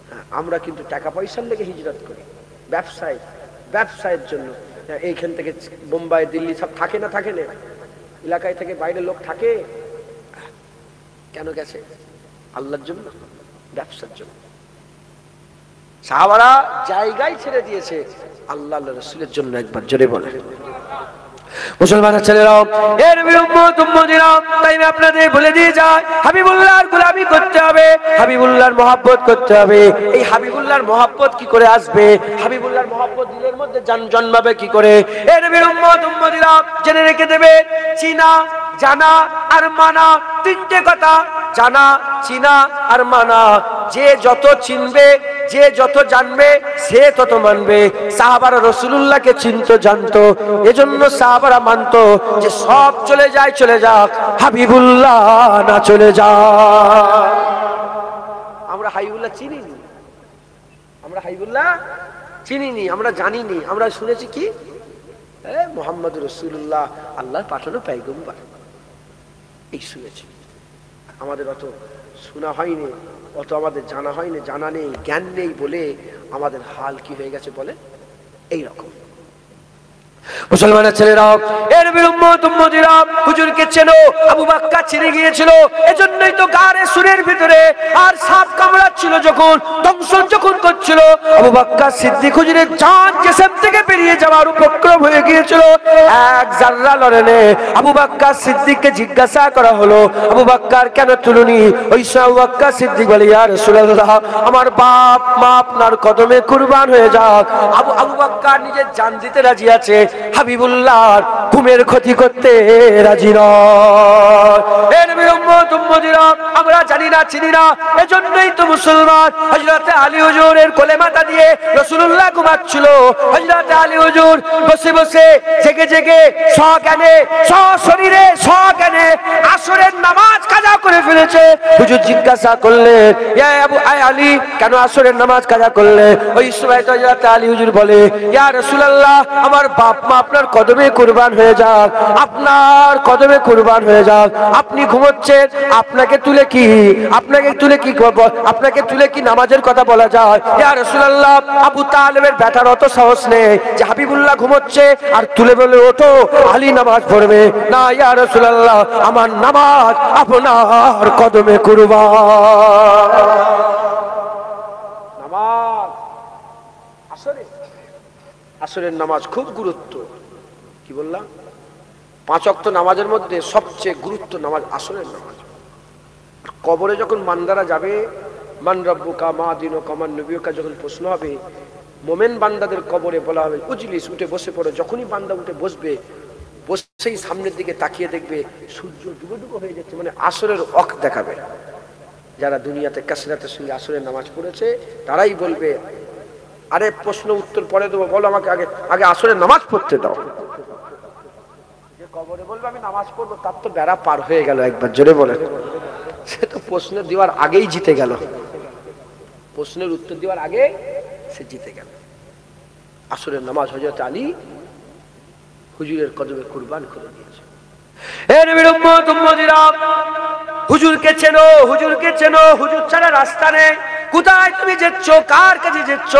হ্যাঁ, আমরা কিন্তু টাকা পয়সার লেগে হিজরত করি, ব্যবসায়ের জন্য। এইখান থেকে বোম্বাই দিল্লি সব থাকে না, থাকে না এলাকায় থেকে বাইরের লোক থাকে। কেন গেছে? আল্লাহর জন্য, ব্যবসার জন্য। সাহাবারা জায়গায় ছেড়ে দিয়েছে আল্লাহ রাসূলের জন্য। একবার জোরে বলে মুসলমানের ছেলেরাও, এর উম্মত উম্মতিরা, তাই আমি আপনাদের বলে দিয়ে যাই, হাবিবুল্লাহর গোলামি করতে হবে, হাবিবুল্লাহর মহব্বত করতে হবে। এই হাবিবুল্লাহর মহব্বত কি করে আসবে? হাবিবুল্লাহর মহব্বত দিলের মধ্যে জন্মাবে কি করে? এর উম্মত উম্মতিরা জেনে রেখে দেবে, চিনা, জানা আর মানা, তিনটে কথা। জানা, চিনা আর মানা। যে যত চিনবে, যে যত জানবে, সে তত মানবে। সাহাবারা রাসূলুল্লাহকে চিনতো, জানতো, এজন্য সাহাবারা মানতো যে সব চলে যায়, চলে যাক, হাবিবুল্লাহ না চলে যাক। আমরা হাবিবুল্লাহ চিনিনি, আমরা হাবিবুল্লাহ চিনিনি, আমরা জানিনি। আমরা শুনেছি কি? মুহাম্মদ রাসূলুল্লাহ আল্লাহর পাঠানো পয়গম্বর, এই শুনেছি। আমাদের অত শোনা হয়নি, অত আমাদের জানা হয়নি, জানা নেই, জ্ঞান নেই বলে আমাদের হাল কি হয়ে গেছে বলে এইরকম। মুসলমানের ছেলেরা, এর উম্মত উম্মতিরা, হুজুরকে চেনো, আবু বকর ছেড়ে গিয়েছিল, এজন্যই তো গারে সুরের ভিতরে আর সাপ কামড়াচ্ছিল, যখন দংশন যখন করছিল, আবু বকর সিদ্দিক হুজুরের জান জিসম থেকে বেরিয়ে যাওয়ার উপক্রম হয়ে গিয়েছিল। এক জাররা লড়েনে আবু বকর সিদ্দিককে জিজ্ঞাসা করা হলো, আবু বকর কেন তুলুনি? ওই আবু বকর সিদ্দিক বলে, ইয়া রাসূলুল্লাহ, আমার বাপ মা আপনার কদমে কুরবান হয়ে যাক। আবু বকর নিজের জান দিতে রাজি আছে, হাবিবুল্লাহর ঘুমের ক্ষতি করতে রাজি নয়। এর উম্মত উম্মতিরা, আমরা জানি না, চিনি না, এজন্যই তো মুসলমান। হযরত আলী হুজুরের কোলে মাথা দিয়ে রাসূলুল্লাহ ঘুমাচ্ছিল। হযরত আলী হুজুর বসে বসে, জেগে জেগে, সজ্ঞানে, সশরীরে, সজ্ঞানে আসরের নামাজ কাজা করে ফেলেছে। হুজুর জিজ্ঞাসা করলেন, ইয়া আবু আলী, কেন আসরের নামাজ কাজা করলে? ওই সময় তো হযরত আলী হুজুর বলে, ইয়া রাসূলুল্লাহ, আমার বাপ মা আপনার কদমে কুরবান হয়ে যাক, আপনার কদমে কুরবান হয়ে যাক। আপনি ঘুমোচ্ছেন, আপনাকে তুলে কি, আপনাকে তুলে কি, আপনাকে তুলে কি নামাজের কথা বলা যায়? ইয়া রাসূলুল্লাহ, আবু তালেবের ব্যাটার অত সাহস নেই যে হাবিবুল্লাহ ঘুমোচ্ছে আর তুলে বলে ওঠো আলী নামাজ পড়বে না। ইয়া রাসূলুল্লাহ, আমার নামাজ আপনার কদমে কুরবান। নামাজ আসরের নামাজ খুব গুরুত্ব। কি বললাম? 5 ওয়াক্ত নামাজের মধ্যে সবচেয়ে গুরুত্ব নামাজ আসরের নামাজ। কবরে যখন বান্দারা যাবে, মান রাব্বুকা মা দীনুকা মান নবিয়ুকা যখন প্রশ্ন হবে, মোমেন বান্দাদের কবরে বলা হবে উজলিস, উঠে বসে পড়ো। যখনই বান্দা উঠে বসবে, বসেই সামনের দিকে তাকিয়ে দেখবে সূর্য ডুবো ডুবো হয়ে যাচ্ছে, মানে আসরের ওয়াক্ত দেখাবে। যারা দুনিয়াতে কাসরাতের সঙ্গে আসরের নামাজ পড়েছে তারাই বলবে, আরে প্রশ্ন উত্তর পরে দেবো, বলো আমাকে আগে আগে আসরের নামাজ পড়তে দাও। যে কবরে বলবে আমি নামাজ পড়বো, তার তো বেড়া পার হয়ে গেল। একবার জোরে বলে, সে তো প্রশ্ন দেওয়ার আগেই জিতে গেল, প্রশ্নের উত্তর দেওয়ার আগে সে জিতে গেল। আসরের নামাজ হযরত আলী হুজুরের কদমে কুরবান করে দিয়েছে। এ নবীর উম্মত উম্মতিরা, হুজুরকে চেনো, হুজুরকে চেনো, হুজুর ছাড়া রাস্তা নেই। কোথায় তুমি যাচ্ছ? কার কাছে যাচ্ছ?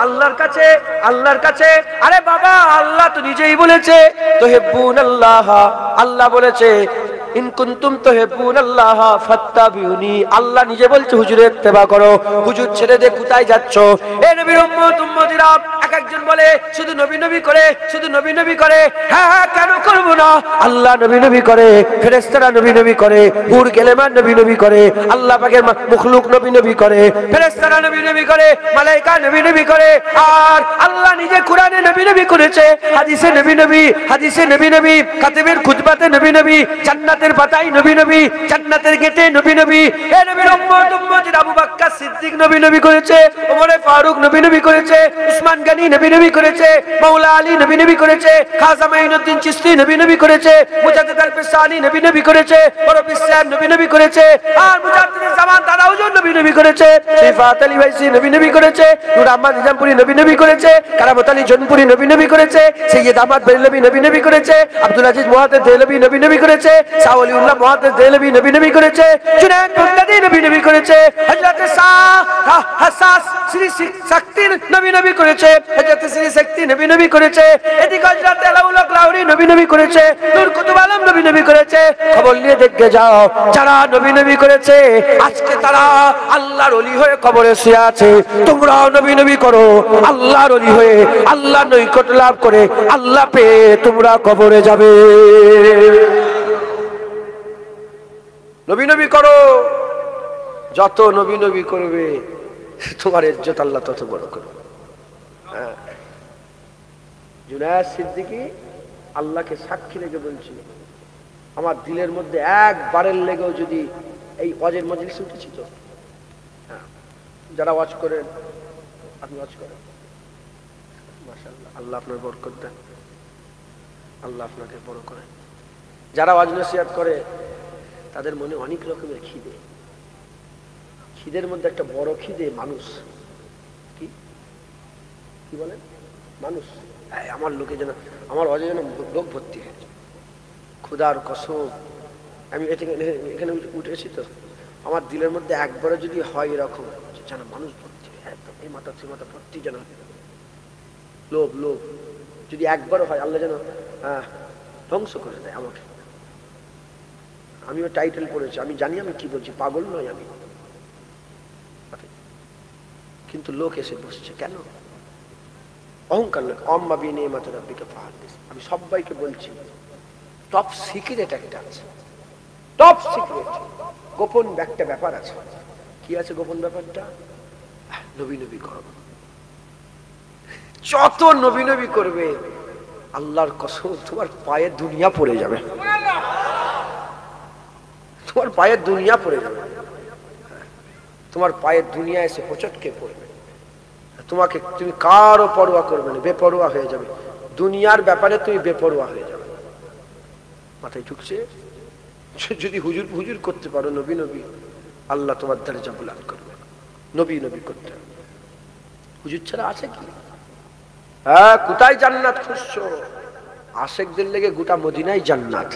আল্লাহর কাছে, আল্লাহর কাছে। আরে বাবা, আল্লাহ তো নিজেই বলেছে তুহিব্বুনাল্লাহ, আল্লাহ বলেছে ইন কুনতুম তুহিব্বুনাল্লাহ ফাত্তাবিউনি, আল্লাহ নিজে বলছে হুজুরের ইত্তেবা করো। হুজুর ছেড়ে দিয়ে কোথায় যাচ্ছ? এ নবীর উম্মত উম্মতিরা, এক একজন বলে শুধু নবী নবী করে, শুধু নবী নবী করে। হ্যাঁ হ্যাঁ, কেন করব না? আল্লাহ নবী নবী করে, ফেরেশতারা নবী নবী করে, হুর গেলেমান নবী নবী করে, আল্লাহ পাকের মখলুক নবী নবী করে, ফেরেশতারা নবী নবী করে, মালায়েকা নবী নবী করে, আর আল্লাহ নিজে কোরআনে নবী নবী করেছে, হাদিসে নবী নবী, হাদিসে নবী নবী, খাতিবের খুতবা খুতবাতে নবী নবী, জান্নাতের পাতায় নবী নবী, জান্নাতের গেটে নবী নবী। এ নবীর উম্মত উম্মতির আবু বকর সিদ্দিক নবী নবী করেছে, ওমর ফারুক নবী নবী করেছে, উসমান গনি নবী নবী করেছে, মাওলা আলী নবী নবী করেছে, খাজা মাইনুদ্দিন চিশতি নবী নবী করেছে, মুজাদ্দিদ আল-ফিসানি নবী নবী করেছে, বরফি সাহেব নবী নবী করেছে, আর মুজাদ্দিদ জামান দাদা হুজুর নবী নবী করেছে, সিফাত আলী ভাইসি নবী নবী করেছে, নূর আহমদ নিজামপুরি নবী নবী করেছে, কারামত আলী জনপুরি নবী নবী করেছে, সৈয়দ আহমদ বেরলভী নবী নবী করেছে, আব্দুল আজিজ মুহাদ্দিস দেহলভী নবী নবী করেছে, শাহ ওলিউল্লাহ মুহাদ্দিস দেহলভী নবী নবী করেছে, জুনায়েদ বাগদাদি নবী নবী করেছে, হযরত শাহ হাসাস শ্রী শক্তি নবী নবী করেছে, হযরত শ্রী শক্তি নবী নবী করেছে, এদিকে হযরত আলাউল হক লাহোরী নবী নবী করেছে, নূর কুতুব আলম নবী নবী করেছে। খবর নিয়ে দেখে যাও, যারা নবী নবী করেছে আজকে তারা আল্লাহর ওলি হয়ে কবরে শুয়ে আছে। তোমরাও নবী নবী করো, আল্লাহর ওলি হয়ে আল্লাহর নৈকট্য লাভ করে আল্লাহ পেয়ে তোমরা কবরে যাবে। নবী নবী করো, যত নবী নবী করবে তোমার ইজ্জত আল্লাহ তত বড় করবে। জুনায়েদ সিদ্দিকী আল্লাহকে সাক্ষী রেখে বলছি, আমার দিলের মধ্যে একবারের লেগেও যদি এই ওয়াজের মজলিসে উঠেছি তো, যারা ওয়াজ করেন আপনি ওয়াজ করেন, মাশাআল্লাহ, আল্লাহ আপনার বরকত দেন, আল্লাহ আপনাকে বড় করেন। যারা ওয়াজ নসিহত করে তাদের মনে অনেক রকমের খিদে, খিদের মধ্যে একটা বড় খিদে মানুষ। কি কি বলেন? মানুষ। আমার লোকে যেন, আমার ওয়াজে যেন লোক ভর্তি হয়েছে, ক্ষুধার কসম। আমি এখানে উঠেছি তো, আমার দিলের মধ্যে একবারে যদি হয় এরকম যেন মানুষ ভর্তি, একদম এই মাথা সে মাথা ভর্তি, যেন লোভ লোভ যদি একবারও হয়, আল্লাহ যেন ধ্বংস করে দেয় আমাকে। আমিও টাইটেল পড়েছি, আমি জানি আমি কি বলছি, পাগল নয় আমি, কিন্তু লোক এসে বসছে কেন? অহংকার লোক। আম্মা বিনিয়ামাতি রাব্বিকা ফাহাদ্দিস। আমি সবাইকে বলছি, টপ সিক্রেট একটা আছে, টপ সিক্রেট, গোপন একটা ব্যাপার আছে। কি আছে গোপন ব্যাপারটা? নবী নবী করো। যত নবী নবী করবে আল্লাহর কসম তোমার পায়ে দুনিয়া পড়ে যাবে, তোমার পায়ে দুনিয়া পড়ে যাবে, তোমার পায়ে দুনিয়া এসে হোঁচটকে পড়বে। তোমাকে, তুমি কারও পরোয়া করবে না, বেপরোয়া হয়ে যাবে, দুনিয়ার ব্যাপারে তুমি বেপরোয়া হয়ে যাবে। মাথায় ঢুকছে? যদি হুজুর হুজুর করতে পারো, নবী নবী, আল্লাহ তোমার দরজা বুলন্দ করবে। নবী নবী করতে হবে, হুজুর ছাড়া আছে কি? হ্যাঁ, কোথায় জান্নাত খুঁজছো? আশেকদের লেগে গোটা মদিনাই জান্নাত।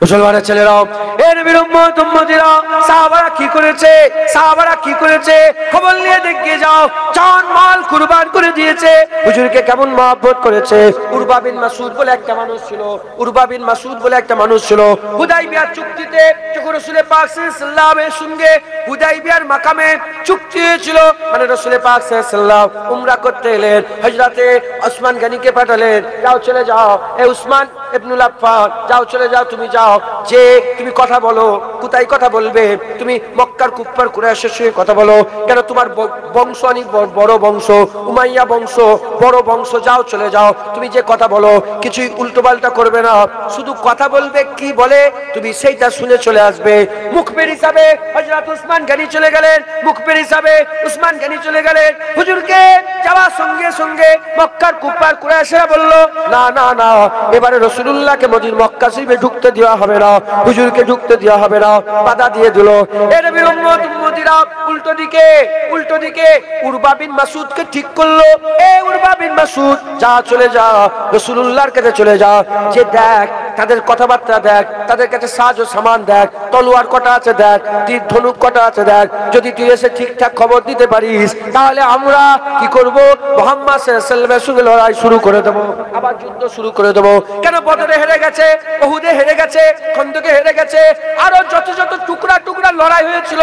মুসলমানের ছেলেরাও, এ নবীর উম্মত উম্মতিরা, সাহাবারা কি করেছে, সাহাবারা কি করেছে খবর নিয়ে দেখে যাও। জান মাল কুরবান করে দিয়েছে, হুজুরকে কেমন মহব্বত করেছে। উরবা বিন মাসউদ বলে একটা মানুষ ছিল, উরবা বিন মাসউদ বলে একটা মানুষ ছিল। হুদাইবিয়া চুক্তিতে যখন রাসূল পাক সাল্লাল্লাহু আলাইহি ওয়াসাল্লামের সঙ্গে হুদাইবিয়ার মাকামে চুক্তি হয়েছিল, মানে রাসূল পাক সাল্লাল্লাহু আলাইহি ওয়াসাল্লাম উমরা করতে এলেন, হযরতে ওসমান গনিকে পাঠালেন, যাও চলে যাও, এ উসমান ইবনুল আফফান, যাও চলে যাও, তুমি যাও, যে তুমি কথা বলো, কোথায় কথা বলবে? তুমি মক্কার কুফার কুরাইশের সঙ্গে কথা বলো, কেন তোমার বংশ অনেক বড় বংশ, উমাইয়া বংশ, বড় বংশ, যাও চলে যাও, তুমি যে কথা বলো কিছুই উল্টোপাল্টা করবে না, শুধু কথা বলবে, কি বলে তুমি সেইটা শুনে চলে আসবে। মুখবের হিসাবে হযরত উসমান গনি চলে গেলেন, মুখবের হিসাবে উসমান গনি চলে গেলেন। হুজুরকে যাওয়ার সঙ্গে সঙ্গে মক্কার কুফার কুরাইশরা বলল, না না না, এবারে রাসূলুল্লাহকে মক্কা শরীফে ঢুকতে দেওয়া হবে না, হুজুরকে ঢুকতে দেওয়া হবে না, বাধা দিয়ে দিল। এর নবীর উম্মত উম্মতিরা উল্টো দিকে উরবা বিন মাসউদকে ঠিক করলো, এ উরবা বিন মাসউদ, যা চলে যা, রাসূলুল্লাহর কাছে চলে যা, যে দেখ তাদের কথাবার্তা দেখ, তাদের কাছে সাজ ও সামান দেখ, তলোয়ার কটা আছে দেখ, তীর ধনুক কটা আছে দেখ, যদি তুই এসে ঠিকঠাক খবর দিতে পারিস তাহলে আমরা কি করব? মুহাম্মদ সাল্লাল্লাহু আলাইহি ওয়াসাল্লামের সঙ্গে লড়াই শুরু করে দেব, আবার যুদ্ধ শুরু করে দেব। কেন? বদরে হেরে গেছে, উহুদে হেরে গেছে, খন্দকে হেরে গেছে, আরো যত যত টুকরা টুকরা লড়াই হয়েছিল,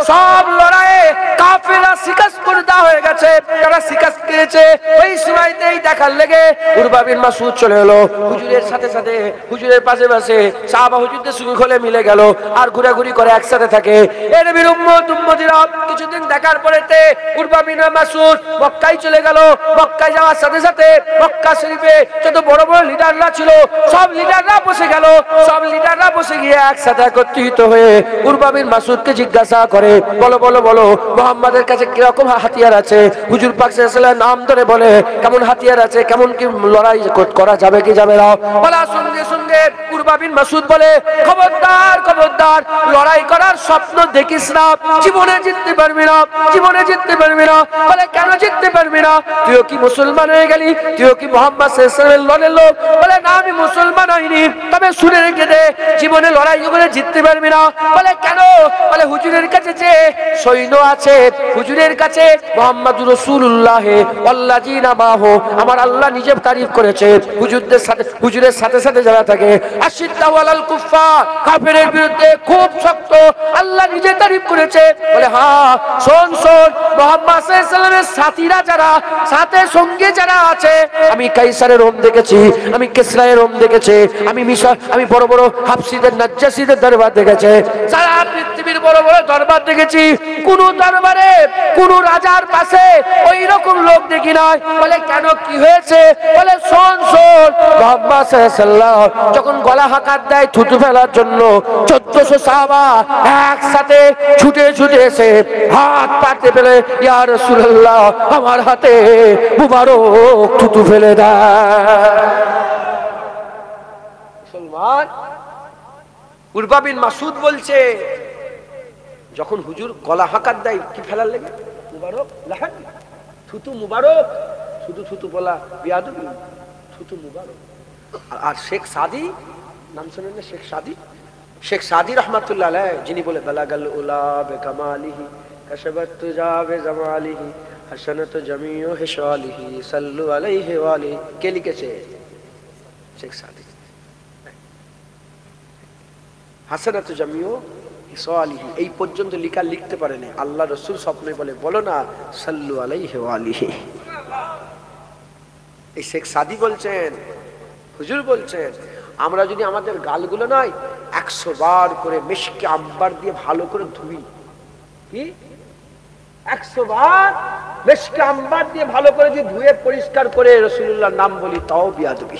সব লড়াইয়ে কাফেররা শিকস্ত করে দেওয়া হয়ে গেছে। তারা শিকস্ত পেয়েছে। ওই সময়তেই দেখার লেগে উরবা বিন মাসউদ চলে এলো হুজুরের সাথে সাথে। হুজুরের পাশে পাশে সাহাবা হুজুরদের সঙ্গে খোলে মিলে গেল আর ঘোরাঘুরি করে একসাথে থাকে। এ নবীর উম্মতিরা কিছুদিন দেখার পরেতে উরওয়া বিন মাসউদ মক্কায় চলে গেল। মক্কায় যাওয়ার সাথে সাথে মক্কা শরীফে যত বড় বড় লিডাররা ছিল সব লিডাররা বসে গেল। সব লিডাররা বসে গিয়ে একসাথে একত্রিত হয়ে উরওয়া বিন মাসউদকে জিজ্ঞাসা করে, বলো বলো বলো মুহাম্মাদের কাছে কিরকম হাতিয়ার আছে? হুজুর পাক সাল্লাল্লাহু আলাইহি ওয়াসাল্লাম নাম ধরে বলে কেমন হাতিয়ার আছে, কেমন কি লড়াই করা যাবে কি যাবে না। বলা সঙ্গে সঙ্গে উরওয়া বিন মাসউদ বলে, খবরদার খবরদার, লড়াই করার স্বপ্ন দেখিস না, জীবনে জিততে পারবি না, জীবনে জিততে পারবি না। বলে কেন জিততে পারবি না? তুইও কি মুসলমান হয়ে গেলি? তুইও কি মুহাম্মদ সাল্লাল্লাহু আলাইহি ওয়াসাল্লামের লড়ের লোক? বলে না, আমি মুসলমান হইনি, তবে শুনে রেখে দে, জীবনে লড়াই করে জিততে পারবি না। বলে কেন? বলে হুজুরের কাছে যে সৈন্য আছে, হুজুরের কাছে মুহাম্মাদুর রাসূলুল্লাহ ওয়াল্লাযিনা মাহু, আমার আল্লাহ নিজে তারিফ করেছে হুজুরদের সাথে, হুজুরের সাথে সাথে যারা থাকে, আশিদ্দা ওয়ালাল কুফার, কাফেরের বিরুদ্ধে খুব শক্ত, আল্লাহ নিজে তারিফ করেছে। বলে হ্যাঁ, শোন শোন, মুহাম্মদ সাল্লাল্লাহু আলাইহি ওয়াসাল্লামের সাথীরা যারা, সাথে সঙ্গে যারা আছে, আমি কাইসারের রোম দেখেছি, আমি কিসরায়ের রোম দেখেছি, আমি মিশর, আমি বড় বড় হাবশিদের নাজ্জাসীদের দরবার দেখেছি, সারা পৃথিবীর বড় বড় দরবার দেখেছি, কোন দরবারে কোন রাজার পাশে ওই রকম লোক দেখি নাই। বলে কেন, কি হয়েছে? বলে শোন শোন, মুহাম্মদ সাল্লাল্লাহু আলাইহি ওয়াসাল্লাম যখন গলা হাকাত দেয় থুতু ফেলার জন্য 1400 সাহাবা একসাথে ছুটে ছুটে এসে হাত পাতে ফেলে, ইয়া রাসূলুল্লাহ আমার হাতে মুবারক থুতু ফেলে দেয়। মুসলমান উরওয়া বিন মাসউদ বলছে, যখন হুজুর গলা হাকাত দেয় কি ফেলার লেগে? মুবারক লাহান, থুতু মুবারক, শুধু থুতু বলা বিয়াদবি, থুতু মুবারক। আর শেখ সাদি নাম শুনেন না? শেখ সাদি, শেখ সাদি রহমাতুল্লাহ আলাইহি, যিনি বলে বালাগাল উলা বিকামালিহি কাশাবাত তুজা বিজামালিহি হাসানাত জামিউ হিসালিহি সাল্লু আলাইহি ওয়া আলিহি, কে লিখেছে? শেখ সাদি। হাসানাত জামিউ হিসালিহি এই পর্যন্ত লিখা লিখতে পারেনি। আল্লাহ রাসূল স্বপ্নে বলে, বলো না সাল্লু আলাইহি ওয়া আলিহি। এই শেখ সাদি বলছেন, হুজুর বলছেন, আমরা যদি আমাদের গালগুলো নয় 100 বার করে মিশকে আম্বার দিয়ে ভালো করে ধুই, কি 100 বার মিশকে আম্বার দিয়ে ভালো করে যদি ধুয়ে পরিষ্কার করে রাসূলুল্লাহর নাম বলি, তাও বিয়াদবি।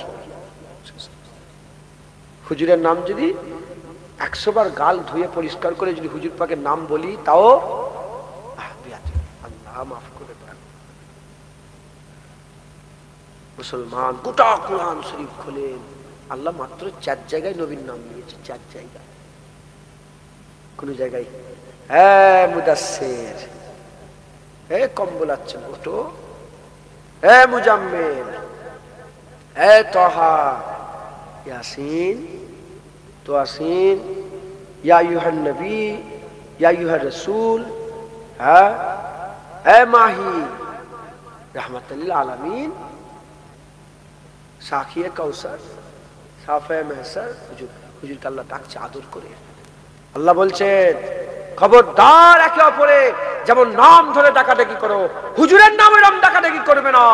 হুজুরের নাম যদি 100 বার গাল ধুয়ে পরিষ্কার করে যদি হুজুর পাকের নাম বলি, তাও বিয়াদবি। আল্লাহ মাফ করে দেন। মুসলমান গোটা কোরআন শরীফ খোলেন, আল্লাহ মাত্র 4 জায়গায় নবীর নাম নিয়েছে, 4 জায়গায়। কোন জায়গায়? হ্যাঁ মুদাসসির, হে কম্বল আচ্ছা ওঠো, হে মুজাম্মিল, হে তাহা, ইয়াসিন তোয়াসিন, ইয়া আইয়ুহান নবী, ইয়া আইয়ুহার রাসূল, হ্যাঁ হে মাহি রাহমাতাল লিল আলামিন, সাখিয়ে কাউসার, সাফে মেহসার। হুজুরকে আল্লাহ ডাকছে আদর করে। আল্লাহ বলছেন, খবরদার একে অপরে যেমন নাম ধরে ডাকাডাকি করো, হুজুরের নামে নাম ডাকাডাকি করবে না।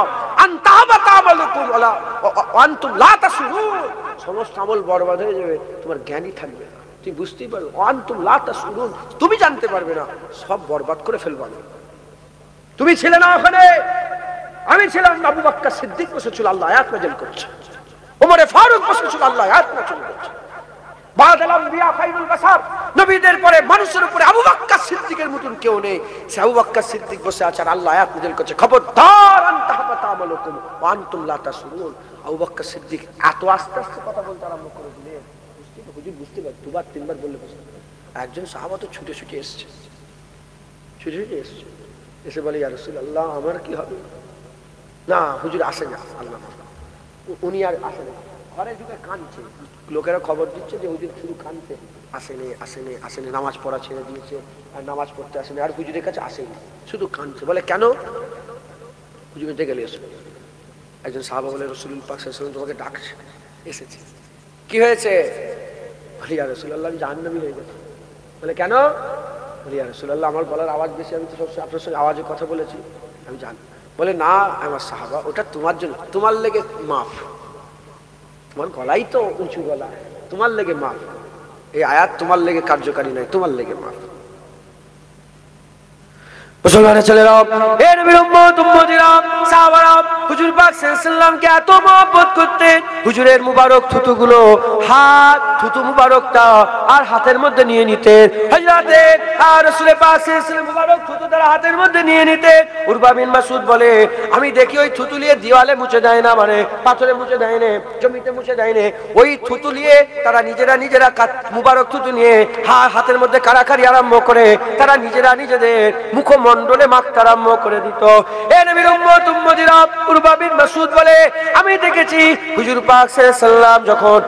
সমস্ত আমল বরবাদ হয়ে যাবে, তোমার জ্ঞানই থাকবে না, তুমি বুঝতেই পারবে। আনতুম লা তাশউরুন, তুমি জানতে পারবে না, সব বরবাদ করে ফেলবা। তুমি ছিলে না ওখানে, আমি ছিলাম। আবু বকর সিদ্দিক বসেছিল, আল্লাহ আয়াত নাযিল করছে। ওমরে ফারুক বসেছিল, আল্লাহ আয়াত নাযিল করছে। বাদাল আম্বিয়া খায়রুল বাশার, নবীদের পরে মানুষের উপরে আবু বকর সিদ্দিকের মতন কেউ নেই। সে আবু বকর সিদ্দিক বসে আছে আর আল্লাহ আয়াত নাযিল করছে, খবরদার আনতাহবাতা আমালুকুম ওয়া আনতুম লা তাশউরুন। আবু বকর সিদ্দিক এত আস্তে আস্তে কথা বলতে আরম্ভ করে দিলেন, হুজুর বুঝতে পারে, দুবার তিনবার বললে বুঝতে। একজন সাহাবা তো ছুটে ছুটে এসছে, ছুটে ছুটে এসছে, এসে বলে, ইয়া রাসূলুল্লাহ আমার কি হবে? না হুজুর আসে না, আল্লাহ উনি আর আসে না। ঘরে ঢুকে কাঁদছে, লোকেরা খবর দিচ্ছে যে হুজুর শুধু কাঁদছে, আসেনি আসেনি আসেনি, নামাজ পড়া ছেড়ে দিয়েছে, আর নামাজ পড়তে আসেনি, আর হুজুরের কাছে আসেনি, শুধু কাঁদছে। বলে কেন? হুজুরের ডেকে গেলে এসো। একজন সাহাবা বলে, রাসূলুল্লাহ পাক সাল্লাল্লাহু আলাইহি ওয়াসাল্লাম তোমাকে ডাকছে। এসেছে, কি হয়েছে? বলে, ইয়া রাসূলুল্লাহ আমি জাহান্নামী হয়ে গেছি। বলে কেন? বলে, ইয়া রাসূলুল্লাহ আমার গলার আওয়াজ বেশি, আমি তো সবসময় আপনার সঙ্গে আওয়াজে কথা বলেছি, আমি জানি। বলে না আমার সাহাবা, ওটা তোমার জন্য, তোমার লেগে মাফ, তোমার গলাই তো উঁচু গলা, তোমার লেগে মাফ। এই আয়াত তোমার লেগে কার্যকারী নয়, তোমার লেগে মাফ। মুসলমানের ছেলেরা, এর নবীর উম্মত উম্মতিরা, সাহাবারা হুজুর পাক সাল্লাল্লাহু আলাইহি ওয়াসাল্লামকে এত মহব্বত করতেন, হুজুরের মুবারক থুতুগুলো থুতু মুবারকটা আর হাতের মধ্যে নিয়ে নিতেন। হযরতে রাসূল পাক সাল্লাল্লাহু আলাইহি ওয়াসাল্লাম মুবারক থুতু তারা হাতের মধ্যে নিয়ে নিতেন। উরবা বিন মাসউদ বলে, আমি দেখি ওই থুতু নিয়ে দেওয়ালে মুছে দেয় না, মানে পাথরে মুছে দেয় না, জমিতে মুছে দেয় না, ওই থুতু নিয়ে তারা নিজেরা মুবারক থুতু নিয়ে হাতের মধ্যে কারাকারি আরম্ভ করে তারা নিজেরা নিজেদের মুখমণ্ডলে মাখতে আরম্ভ করে দিত। এ নবীর উম্মত উম্মতিরা, উরবা বিন মাসউদ বলে, আমি দেখেছি হুজুর পাক সাল্লাল্লাহু আলাইহি ওয়াসাল্লাম যখন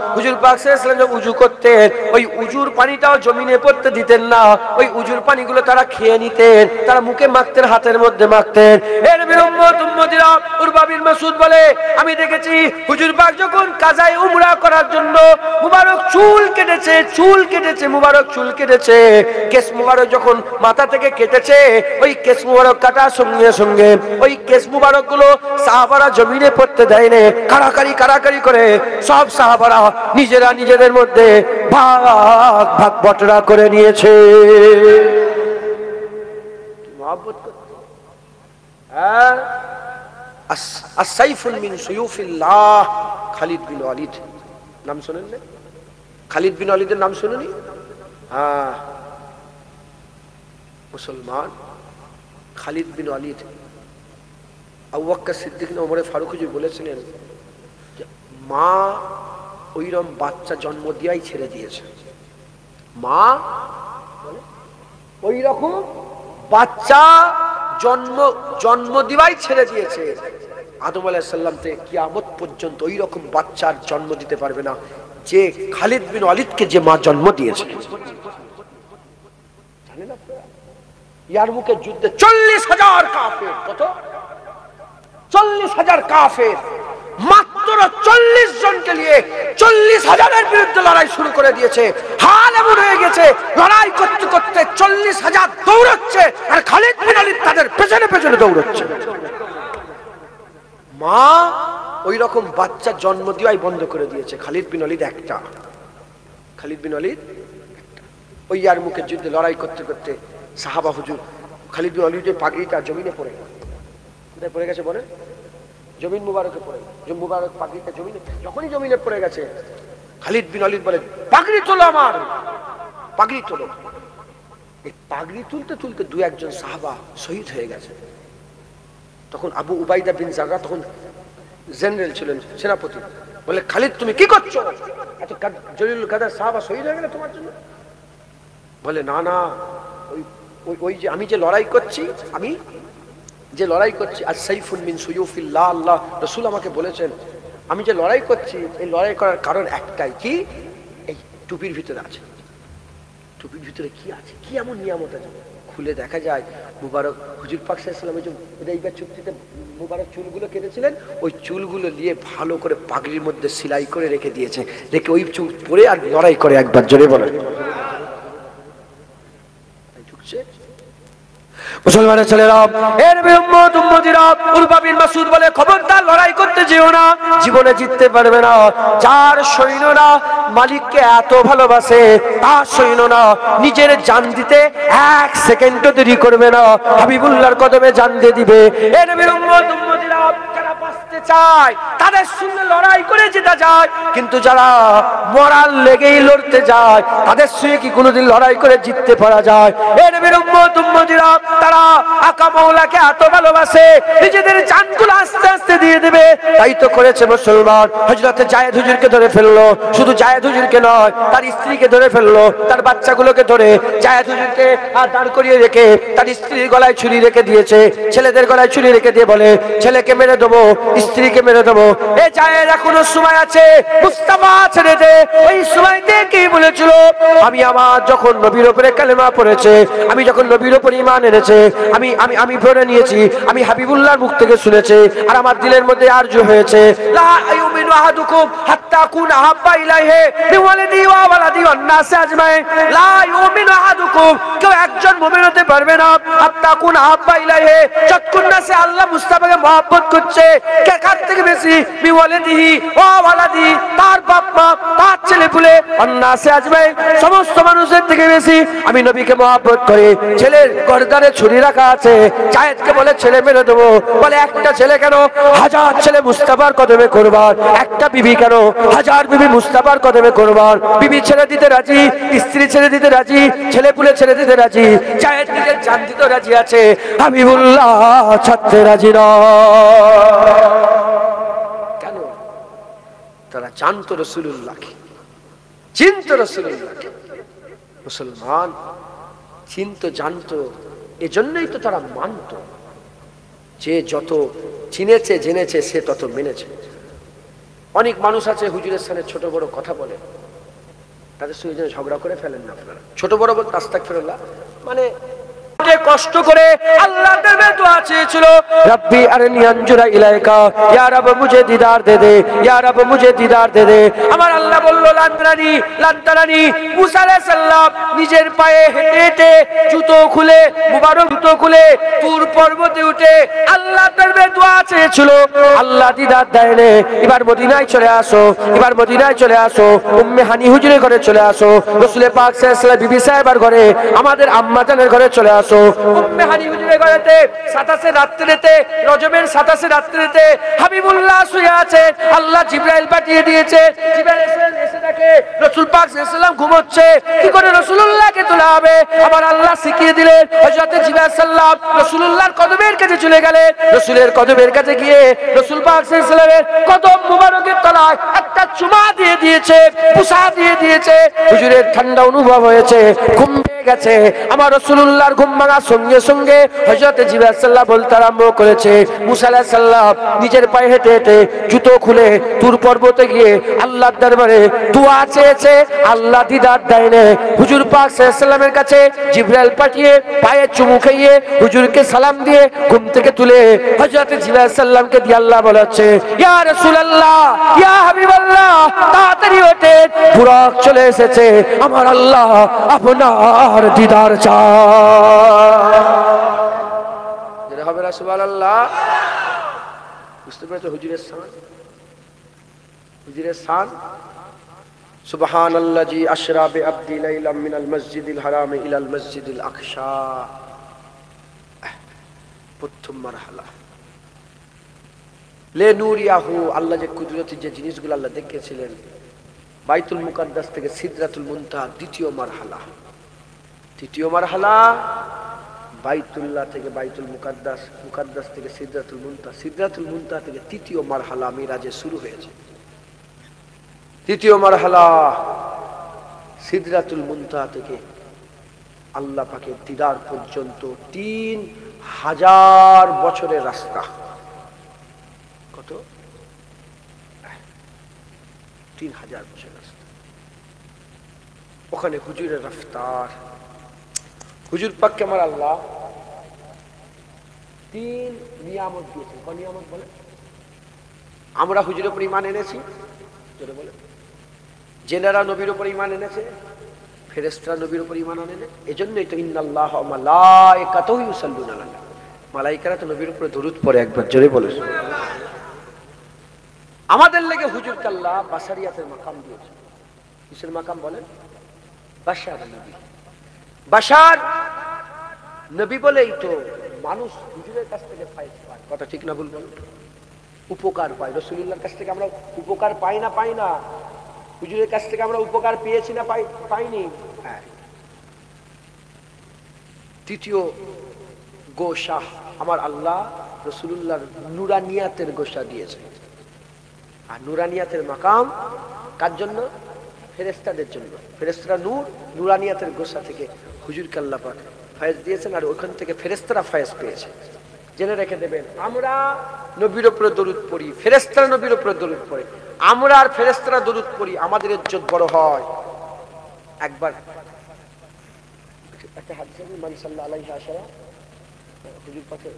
উযু করতেন, ওই উজুর পানিটাও জমিনে পড়তে দিতেন না, ওই উজুর পানিগুলো তারা খেয়ে নিতেন, তারা মুখে মাখতেন, হাতের মধ্যে মাখতেন। এ নবীর উম্মত উম্মতিরা, উরবা বিন মাসউদ বলে, আমি দেখেছি হুজুর পাক যখন কাজায়ে উমরা করার জন্য মুবারক চুল কেটেছে, মুবারক চুল কেটেছে, কেশ মুবারক যখন মাথা থেকে কেটেছে, ওই কেশ মুবারক কাটার সঙ্গে সঙ্গে ওই কেশ মুবারক গুলো সাহাবারা জমিনে পড়তে দেয় না, কারাকারি করে সব সাহাবারা নিজেরা নিজেদের মধ্যে ভাগ বটরা করে নিয়েছে। মহব্বত করতে, হ্যাঁ। আস-সাইফুন মিন সুয়ুফিল্লাহ, খালিদ বিন ওয়ালিদ নাম শুনেন না? খালিদ বিন ওয়ালিদের নাম শুনুনি? হ্যাঁ, মুসলমান খালিদ বিন ওয়ালিদ। আবু বকর সিদ্দিক না ওমর ফারুক হুজুর বলেছিলেন, মা ওইরকম বাচ্চা জন্ম দিয়াই ছেড়ে দিয়েছে, মা ওই রকম বাচ্চা জন্ম দিবাই ছেড়ে দিয়েছে। আদম আলাইহিস সালাম থেকে কিয়ামত পর্যন্ত ওই রকম বাচ্চার জন্ম দিতে পারবে না যে খালিদ বিন ওয়ালিদকে যে মা জন্ম দিয়েছে। জানেন আপনারা, ইয়ারমুকের যুদ্ধে 40,000 কাফের, কত? 40,000 কাফের মাত্র 40 জনকে নিয়ে 40,000-এর বিরুদ্ধে লড়াই শুরু করে দিয়েছে। হাল এমন হয়ে গেছে, লড়াই করতে করতে 40,000 দৌড়াচ্ছে আর খালিদ বিন ওয়ালিদ তাদের পেছনে পেছনে দৌড়াচ্ছে। মা ওই রকম বাচ্চা জন্ম দেওয়াই বন্ধ করে দিয়েছে। খালিদ বিন ওয়ালিদ একটা, ওই ইয়ারমুকের যুদ্ধে লড়াই করতে করতে সাহাবা হুজুর খালিদ বিন ওয়ালিদের পাগড়িটা জমিনে পড়ে গেছে। কোথায় পড়ে গেছে বলে? জমিন মুবারকে পড়ে গেছে। মুবারক পাগড়িটা জমিনে, যখনই জমিনে পড়ে গেছে, খালিদ বিন ওয়ালিদ বলে, পাগড়ি তোলো, আমার পাগড়ি তোলো। এই পাগড়ি তুলতে তুলতে দু একজন সাহাবা শহীদ হয়ে গেছে। তখন আবু উবাইদা বিন জাররাহ, তখন জেনারেল ছিলেন, সেনাপতি, বলে, খালিদ তুমি কি করছো? এত জলিলুল কাদের সাহাবা শহীদ হয়ে গেলে তোমার জন্য? বলে, না না, ওই যে আমি যে লড়াই করছি, আস-সাইফুন মিন সুয়ুফিল্লাহ, আল্লাহ রাসূল আমাকে বলেছেন, আমি যে লড়াই করছি, এই লড়াই করার কারণ একটাই, কি? এই টুপির ভিতরে আছে। টুপির ভিতরে কি আছে? কি এমন নিয়ামত আছে? খুলে দেখা যায় মুবারক হুজুর পাক সাল্লাল্লাহু আলাইহি ওয়াসাল্লাম যে হুদাইবিয়া চুক্তিতে মুবারক চুলগুলো কেটেছিলেন, ওই চুলগুলো নিয়ে ভালো করে পাগড়ির মধ্যে সেলাই করে রেখে দিয়েছে, রেখে ওই চুল পরে আর লড়াই করে। একবার জোরে বলেন। মুসলমানের ছেলেরা, এর উম্মত উম্মতিরা, উরবা বিন মাসউদ বলে, খবরদার লড়াই করতে যেও না, জীবনে জিততে পারবে না। যার সৈন্যরা মালিককে এত ভালোবাসে, তার সৈন্যরা নিজের জান দিতে 1 সেকেন্ডও দেরি করবে না, হাবিবুল্লাহর কদমে জান দিয়ে দিবে। এর উম্মত উম্মতিরা, যারা বাঁচতে চায় তাদের সঙ্গে লড়াই করে যেতে যায়, কিন্তু যারা মরার লেগেই লড়তে যায় তাদের সঙ্গে কি কোনোদিন লড়াই করে জিততে পারা যায়? এর উম্মত উম্মতিরা, তারা আকা মাওলাকে এত ভালোবাসে, নিজেদের জানগুলো আস্তে আস্তে দিয়ে দেবে। তাই তো করেছে মুসলমান। হযরতে জায়েদ হুজুরকে ধরে ফেললো, শুধু জায়েদ হুজুরকে নয়, তার স্ত্রীকে ধরে ফেললো, তার বাচ্চাগুলোকে ধরে জায়েদ হুজুরকে দাঁড় করিয়ে রেখে তার স্ত্রীর গলায় ছুরি রেখে দিয়েছে, ছেলেদের গলায় ছুরি রেখে দিয়ে বলে, ছেলেকে মেরে দেবো, স্ত্রীকে মেরে দেবো। এ জায়েদ, এখনো সময় আছে, মুস্তাফা ছেড়ে দে। ওই সময়তে কি বলেছিল? আমি আমার যখন নবীর উপরে কালেমা পড়েছে, আমি যখন নবীর উপর ঈমান এনেছে, আমি পড়ে নিয়েছি, আমি হাবিবুল্লাহর মুখ থেকে শুনেছি, আর আমার দিলের মধ্যে আরজু হয়েছে, লা ইউমিনু আহাদুকুম হাত্তা কুনা হাব্বা ইলাইহি মিন ওয়ালিদিহি ওয়া ওয়ালাদিহি ওয়ান নাসি আজমাইন লা ইউমিনু আহাদুকুম কেউ একজন মুমিন হতে পারবে না হাত্তা কুনা হাব্বা ইলাইহি যতক্ষণ না সে আল্লাহ মুস্তাফাকে মহব্বত করছে কে কার থেকে বেশি মিন ওয়ালিদিহি ওয়া ওয়ালাদিহি তার বাপ মা তার ছেলে পুলে ওয়ান নাসি আজমাইন সমস্ত মানুষের থেকে বেশি আমি নবীকে মহব্বত করি ছেলের গর্দানে ছুরি রাখা আছে জায়েদকে বলে ছেলে মেরে দেবো বলে একটা ছেলে কেন হাজার ছেলে মুস্তাফার কদমে কুরবান একটা বিবি কেন হাজার বিবি মুস্তাফার কদমে কুরবান বিবি ছেড়ে দিতে রাজি স্ত্রী ছেড়ে দিতে রাজি ছেলে পুলে ছেড়ে দিতে রাজি জায়েদ নিজের জান দিতে রাজি আছে হাবিবুল্লাহ ছাড়তে রাজি না কেন তারা জানতো রাসূলুল্লাহকে চিনতো রাসূলুল্লাহকে মুসলমান চিনতো জানতো এজন্যই তো তারা মানতো যে যত চিনেছে জেনেছে সে তত মেনেছে অনেক মানুষ আছে হুজুরের সামনে ছোট বড় কথা বলে তাদের সঙ্গে যেন ঝগড়া করে ফেলেন না আপনারা ছোট বড় বলতে আস্তাগফিরুল্লাহ মানে কষ্ট করে আল্লাহর দরবারে দোয়া চেয়েছিল রব্বি আরনি আনজুরা ইলাইকা ইয়া রব মুঝে দিদার দে দে ইয়া রব মুঝে দিদার দে দে আমার আল্লাহ বলল লান্তারানি মুসা আলাইহিস সালাম নিজের পায়ে হেঁটে হেঁটে জুতো খুলে মুবারক জুতো খুলে তুর পর্বতে উঠে আল্লাহর দরবারে দোয়া চেয়েছিল আল্লাহ দিদার দেয়নি এবার মদিনায় চলে আসো এবার মদিনায় চলে আসো উম্মে হানি হুজুরের ঘরে চলে আসো রাসূল পাক সাল্লাল্লাহু আলাইহি ওয়াসাল্লাম বিবি সাহেবার ঘরে আমাদের আম্মা জানের ঘরে চলে আসো উম্মে হানি হুজুরের ঘরেতে 27 রাত্রিতে রজবের 27 রাত্রিতে হাবিবুল্লাহ শুয়ে আছেন আল্লাহ জিবরাইল পাঠিয়ে দিয়েছে জিবরাইল এসে দেখে রাসূল পাক সাল্লাল্লাহু আলাইহি ওয়াসাল্লাম ঘুমোচ্ছে কি করে রাসূলুল্লাহকে তোলা হবে আবার আল্লাহ শিখিয়ে দিলেন হযরত জিবরাইল সাল্লাল্লাহু রাসূলুল্লাহর কদমের কাছে চলে গেলেন রাসূলের কদমের কাছে গিয়ে রাসূল পাক সাল্লাল্লাহু আলাইহি ওয়াসাল্লামের কদম মুবারকের তলায় একটা চুমা দিয়ে দিয়েছে বুসা দিয়ে দিয়েছে হুজুরের ঠান্ডা অনুভব হয়েছে ঘুম পেয়ে গেছে আমার রাসূলুল্লাহর ঘুম ভাঙা সঙ্গে সঙ্গে হযরত জিবরাইল সাল্লাল্লাহু বলতে আরম্ভ করেছে মুসা আলাইহিস সালাম নিজের পায়ে হেঁটে হেঁটে জুতো খুলে তুর পর্বতে গিয়ে আল্লাহর দরবারে দোয়া চেয়েছে আল্লাহ দিদার দেয়নি হুজুর পাক সাল্লাল্লাহু আলাইহি ওয়াসাল্লামের কাছে জিবরাইল পাঠিয়ে পায়ে চুমু খেয়ে হুজুরকে সালাম দিয়ে ঘুম থেকে তুলে হযরত জিবরাইল সাল্লামকে দিয়ে আল্লাহ বলেছে ইয়া রাসূলুল্লাহ ইয়া হাবিবাল্লাহ তাড়াতাড়ি ওঠে বুরাক চলে এসেছে আমার আল্লাহ আপনার দিদার চায় যেটা হবে না সুবহানাল্লাহ বুঝতে পেরেছো হুজুরের শান সুবহানাল্লাযী আশরা বিআবদি লাইলাম মিনাল মসজিদিল হারাম ইলাল মসজিদিল আকসা প্রথম মারহালা লে নূরিয়াহু আল্লাহ যে কুদরতি যে জিনিসগুলো আল্লাহ দেখিয়েছিলেন বাইতুল মুকাদ্দাস থেকে সিদরাতুল মুনতাহা দ্বিতীয় মারহালা বাইতুল্লাহ থেকে বাইতুল মুকাদ্দাস মুকাদ্দাস থেকে সিদরাতুল মুনতাহা থেকে তৃতীয় মারহালা মিরাজে শুরু হয়েছে তৃতীয় মারহালা সিদরাতুল মুনতাহা থেকে আল্লাহ পাকের দিদার পর্যন্ত 3000 বছরের রাস্তা কত 3000 বছরের রাস্তা ওখানে হুজুরের রফতার হুজুর পাককে আমার আল্লাহ 3 নিয়ামত দিয়েছেন কোন নিয়ামত বলে আমরা হুজুরের উপর ঈমান এনেছি জোরে বলে জেনারা নবীর উপর ঈমান এনেছে ফেরেশতারা নবীর উপর ঈমান আনে এজন্যই তো ইন্নাল্লাহা ওয়া মালায়েকাতুহু ইউসাল্লুনা আলান নবী মালায়েকারা তো নবীর উপর দরুদ পড়ে একবার জোরে বলে আমাদের লেগে হুজুরকে আল্লাহ বাশারিয়াতের মাকাম দিয়েছে কিসের মাকাম বলেন বাশার নবী বাশার নবী বলেই তো মানুষ হুজুরের কাছ থেকে পায় কথা ঠিক না ভুল বল উপকার পায় রাসূলুল্লাহর কাছ থেকে আমরা উপকার পাই না হুজুরের কাছ থেকে আমরা উপকার পেয়েছি না পাইনি হ্যাঁ তৃতীয় গোশা আমার আল্লাহ রাসূলুল্লাহর নুরানিয়াতের গোশা দিয়েছে আর নুরানিয়াতের মাকাম কার জন্য ফেরেশতাদের জন্য ফেরেশতারা নুরানিয়াতের গোশা থেকে হুজুরকে আল্লাহ পাক ফয়েজ দিয়েছেন আর ওখান থেকে ফেরেশতারা ফয়েজ পেয়েছে জেনে রেখে দেবেন আমরা নবীর উপরে দরুদ পড়ি ফেরেশতারা নবীর উপরে দরুদ পড়ে আমরা আর ফেরেশতারা দরুদ পড়ি আমাদের ইজ্জত বড় হয় একবার একটা হাদিসে মান সাল্লাল্লাহু আলাইহি ওয়াসাল্লাম হুজুর পাকে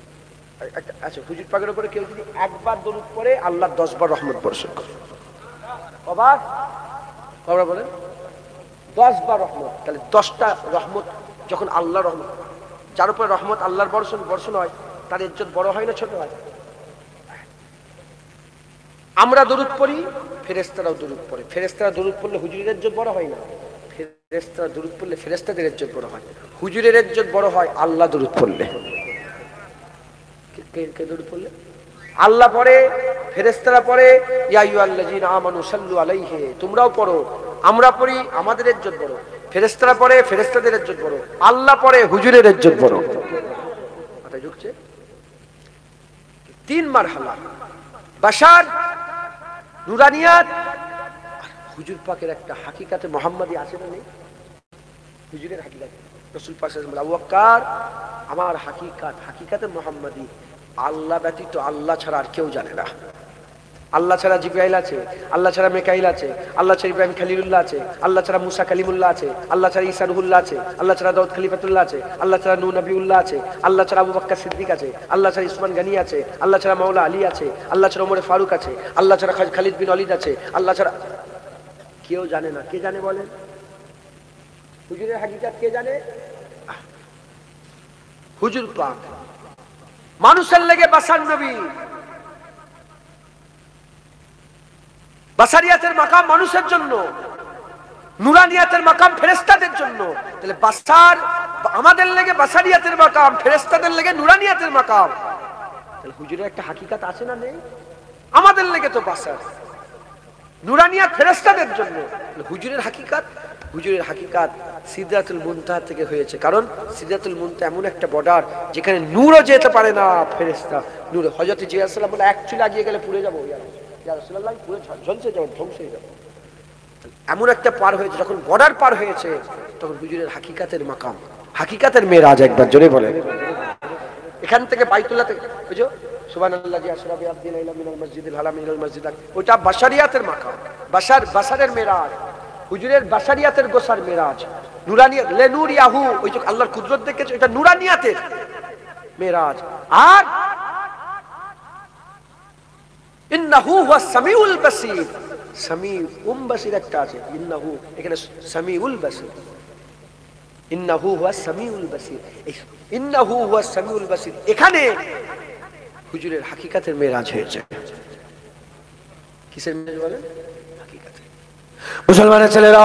আচ্ছা হুজুর পাকের উপরে কেউ যদি একবার দরুদ পড়ে আল্লাহ 10 বার রহমত বর্ষণ করে কবার? কবার বলেন? 10 বার রহমত। তাহলে 10টা রহমত যখন আল্লাহ রহমত, যার উপরে রহমত আল্লাহর বর্ষণ হয়, তার ইজ্জত বড় হয় না ছোট হয়? আমরা দরুদ পড়ি, ফেরেশতারাও দরুদ পড়ে। ফেরেশতারা দরুদ পড়লে হুজুরের ইজ্জত বড় হয় না? ফেরেশতারা দরুদ পড়লে ফেরেশতাদের ইজ্জত বড় হয়। হুজুরের ইজ্জত বড় হয় আল্লাহ দরুদ পড়লে। কে দরুদ পড়লে? আল্লাহ পড়ে, ফেরেশতারা পড়ে, ইয়া আইয়ুহাল্লাযীনা আমানু সাল্লু আলাইহি, তোমরাও পড়ো। আমরা পড়ি, আমাদের ইজ্জত বড়। ফেরেশতারা পড়ে, ফেরেশতাদের ইজ্জত বড়। আল্লাহ পড়ে, হুজুরের ইজ্জত বড়। কথা ঢুকছে? 3 মারহালা, বাশার, নুরানিয়াত, হুজুর পাকের একটা হাকিকাতে মুহাম্মাদি আছে না নেই? হুজুরের হাকিকাত রাসূল পাক সাল্লাল্লাহু আলাইহি ওয়াসাল্লাম, আবু বকর আমার হাকিকাতে মুহাম্মাদি, আল্লাহ ব্যতীত, আল্লাহ ছাড়া আর কেউ জানে না। আল্লাহ ছাড়া জিবরাইল আছে, আল্লাহ ছাড়া মিকাইল আছে, আল্লাহ ছাড়া ইব্রাহিম খলিলুল্লাহ আছে, আল্লাহ ছাড়া মুসা কালিমুল্লাহ আছে, আল্লাহ ছাড়া ঈসা রুহুল্লাহ আছে, আল্লাহ ছাড়া দাউদ খলিফাতুল্লাহ আছে, আল্লাহ ছাড়া নূহ নবিউল্লাহ আছে, আল্লাহ ছাড়া আবু বকর সিদ্দিক আছে, আল্লাহ ছাড়া উসমান গনি আছে, আল্লাহ ছাড়া মাওলা আলী আছে, আল্লাহ ছাড়া ওমর ফারুক আছে, আল্লাহ ছাড়া খালিদ বিন ওয়ালিদ আছে, আল্লাহ ছাড়া কেউ জানে না। কে জানে বলেন? হুজুরের হাকিকাত কে জানে? হুজুর পাক। মানুষের লেগে বাসার নবী, বাসারিয়াতের মাকাম মানুষের জন্য, নুরানিয়াতের মাকাম ফেরেশতাদের জন্য। তাহলে বাসার আমাদের লেগে বাসারিয়াতের মাকাম, ফেরেশতাদের লেগে নুরানিয়াতের মাকাম। তাহলে হুজুরের একটা হাকিকাত আছে না নেই? আমাদের লেগে তো বাসার, নুরানিয়াত ফেরেশতাদের জন্য। হুজুরের হাকিকাত সিদরাতুল মুনতাহা থেকে হয়েছে। কারণ সিদরাতুল মুনতাহা এমন একটা বর্ডার যেখানে নূরও যেতে পারে না, ফেরেশতা নূর। হযরত জিয়া সাল্লাল্লাহু বলে এক চুল আগিয়ে গেলে পুড়ে যাবো, ইয়া রাসূলুল্লাহ পুরো ঝলসে যাবো, ধ্বংস হয়ে যাবো। এমন একটা পার হয়েছে, যখন বর্ডার পার হয়েছে তখন হুজুরের হাকিকাতের মাকাম, হাকিকাতের মেরাজ। একবার জোরে বলে। এখান থেকে বাইতুল্লাহ থেকে বুঝো সুবহানাল্লাহি আসরা বিআবদিনা ইলা মিনাল মসজিদিল হারাম ইলাল মসজিদ, ওটা বাশারিয়াতের মাকাম, বাশারের মেরাজ। হুজুরের বাশারিয়াতের গোসার মেরাজ, নুরানিয়াত লেনুরিয়াহু, ওই যে আল্লাহর কুদরত দেখেছে, এটা নুরানিয়াতের মেরাজ। আর ইন্নাহু হুয়াস সামিউল বাসীর, সামিউম বাসীর একটা আছে, ইন্নাহু, এখানে সামিউল বাসীর, ইন্নাহু হুয়াস সামিউল বাসীর। ইন্নাহু হুয়াস সামিউল বাসীর, এখানে হুজুরের হাকিকাতের মেরাজ হয়েছে। কিসের মেরাজ বলেন? মুসলমানের ছেলেরা,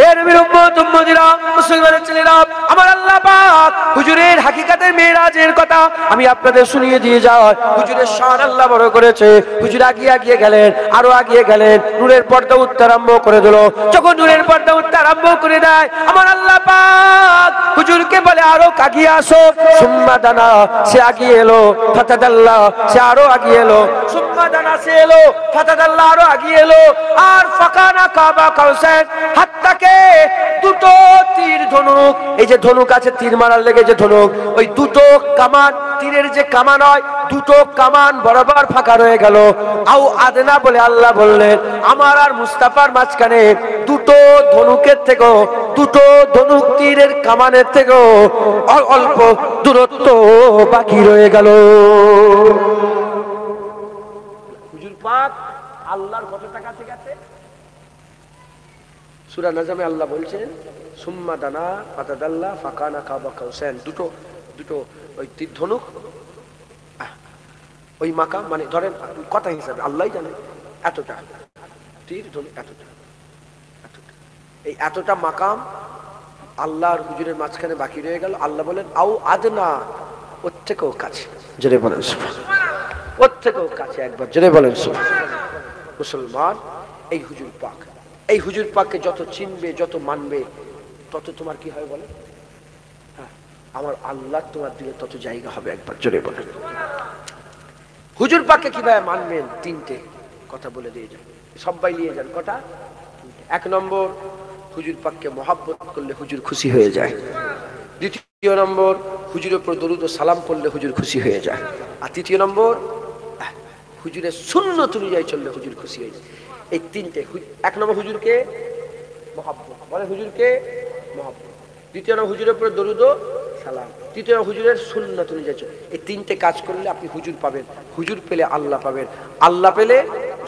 এ নবীর উম্মত উম্মতিরা, মুসলমানের ছেলেরা, আমার আল্লাহ পাক হুজুরের হাকিকাতের মেরাজের কথা আমি আপনাদের শুনিয়ে দিয়ে যাই। হুজুরের শান আল্লাহ বড় করেছে। হুজুর আগিয়ে গেলেন, আরো আগিয়ে গেলেন, নূরের পর্দা উঠতে আরম্ভ করে দিল। যখন নূরের পর্দা উঠতে আরম্ভ করে দেয়, আমার আল্লাহ পাক হুজুরকে বলে আরো আগিয়ে আসো। সুম্মা দানা, সে আগিয়ে এলো। ফাতাদাল্লাহ, সে আরো আগিয়ে এলো। সুম্মা দানা, সে এলো। ফাতাদাল্লাহ, আরো আগিয়ে এলো। আর ফাকানা কাবা কাউসান, হাতটাকে দুটো তীর ধনুক, এই যে ধনুক আছে তীর মারার লেগে যে ধনুক, ওই দুটো কামান, তীরের যে কামান হয়, দুটো কামান বরাবর ফাঁকা রয়ে গেল। আও আদনা বলে আল্লাহ বললেন, আমার আর মুস্তাফার মাঝখানে দুটো ধনুকের থেকেও, দুটো ধনুক তীরের কামানের থেকেও অল্প দূরত্ব বাকি রয়ে গেল। হুজুর পাক আল্লাহর কতটা কাছে গেছে? সূরা নাজমে আল্লাহ বলছেন, সুম্মা দানা ফাতাদাল্লাহ ফাকানা কাবা কাউসান, দুটো ওই তীর ধনুক, ওই মাকাম, মানে ধরেন কথা হিসাবে আল্লাহই জানে এতটা তীর ধনুক, এতটা এই এতটা মাকাম আল্লাহর হুজুরের মাঝখানে বাকি রয়ে গেল। আল্লাহ বলেন আও আদনা, ওর থেকেও কাছে। জোরে বলেন সুবহানাল্লাহ, ওর থেকেও কাছে। একবার জোরে বলেন সুবহানাল্লাহ। মুসলমান, এই হুজুর পাক, এই হুজুর পাককে যত চিনবে, যত মানবে, তত তোমার কি হয় বলে? হ্যাঁ, আমার আল্লাহ তোমার দিলে তত জায়গা হবে। একবার জোরে বলেন। হুজুর পাককে কিভাবে মানবেন? 3টে কথা বলে দিয়ে যান, সবাই নিয়ে যান। কটা? 1 নম্বর, হুজুর পাককে মহব্বত করলে হুজুর খুশি হয়ে যায়। 2 নম্বর, হুজুরের উপর দরুদ ও সালাম পড়লে হুজুর খুশি হয়ে যায়। আর 3 নম্বর, হুজুরের সুন্নত অনুযায়ী চললে হুজুর খুশি হয়ে যায়। এই 3টে। 1 নম্বর হুজুরকে মহব্বত, বলে হুজুরকে মহব্বত। 2 নম্বর হুজুরের উপর দরুদ ও সালাম। 3 নম্বর হুজুরের সুন্নত অনুযায়ী চলে। এই 3টে কাজ করলে আপনি হুজুর পাবেন। হুজুর পেলে আল্লাহ পাবেন। আল্লাহ পেলে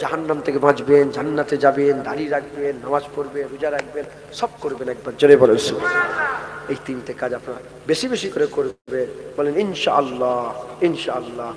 জাহান্নাম থেকে বাঁচবেন, জান্নাতে যাবেন, দাড়ি রাখবেন, নামাজ পড়বেন, রোজা রাখবেন, সব করবেন। একবার জোরে বলেন সুবহানাল্লাহ। এই তিনটে কাজ আপনারা বেশি বেশি করে করবেন, বলেন ইনশাআল্লাহ, ইনশাআল্লাহ।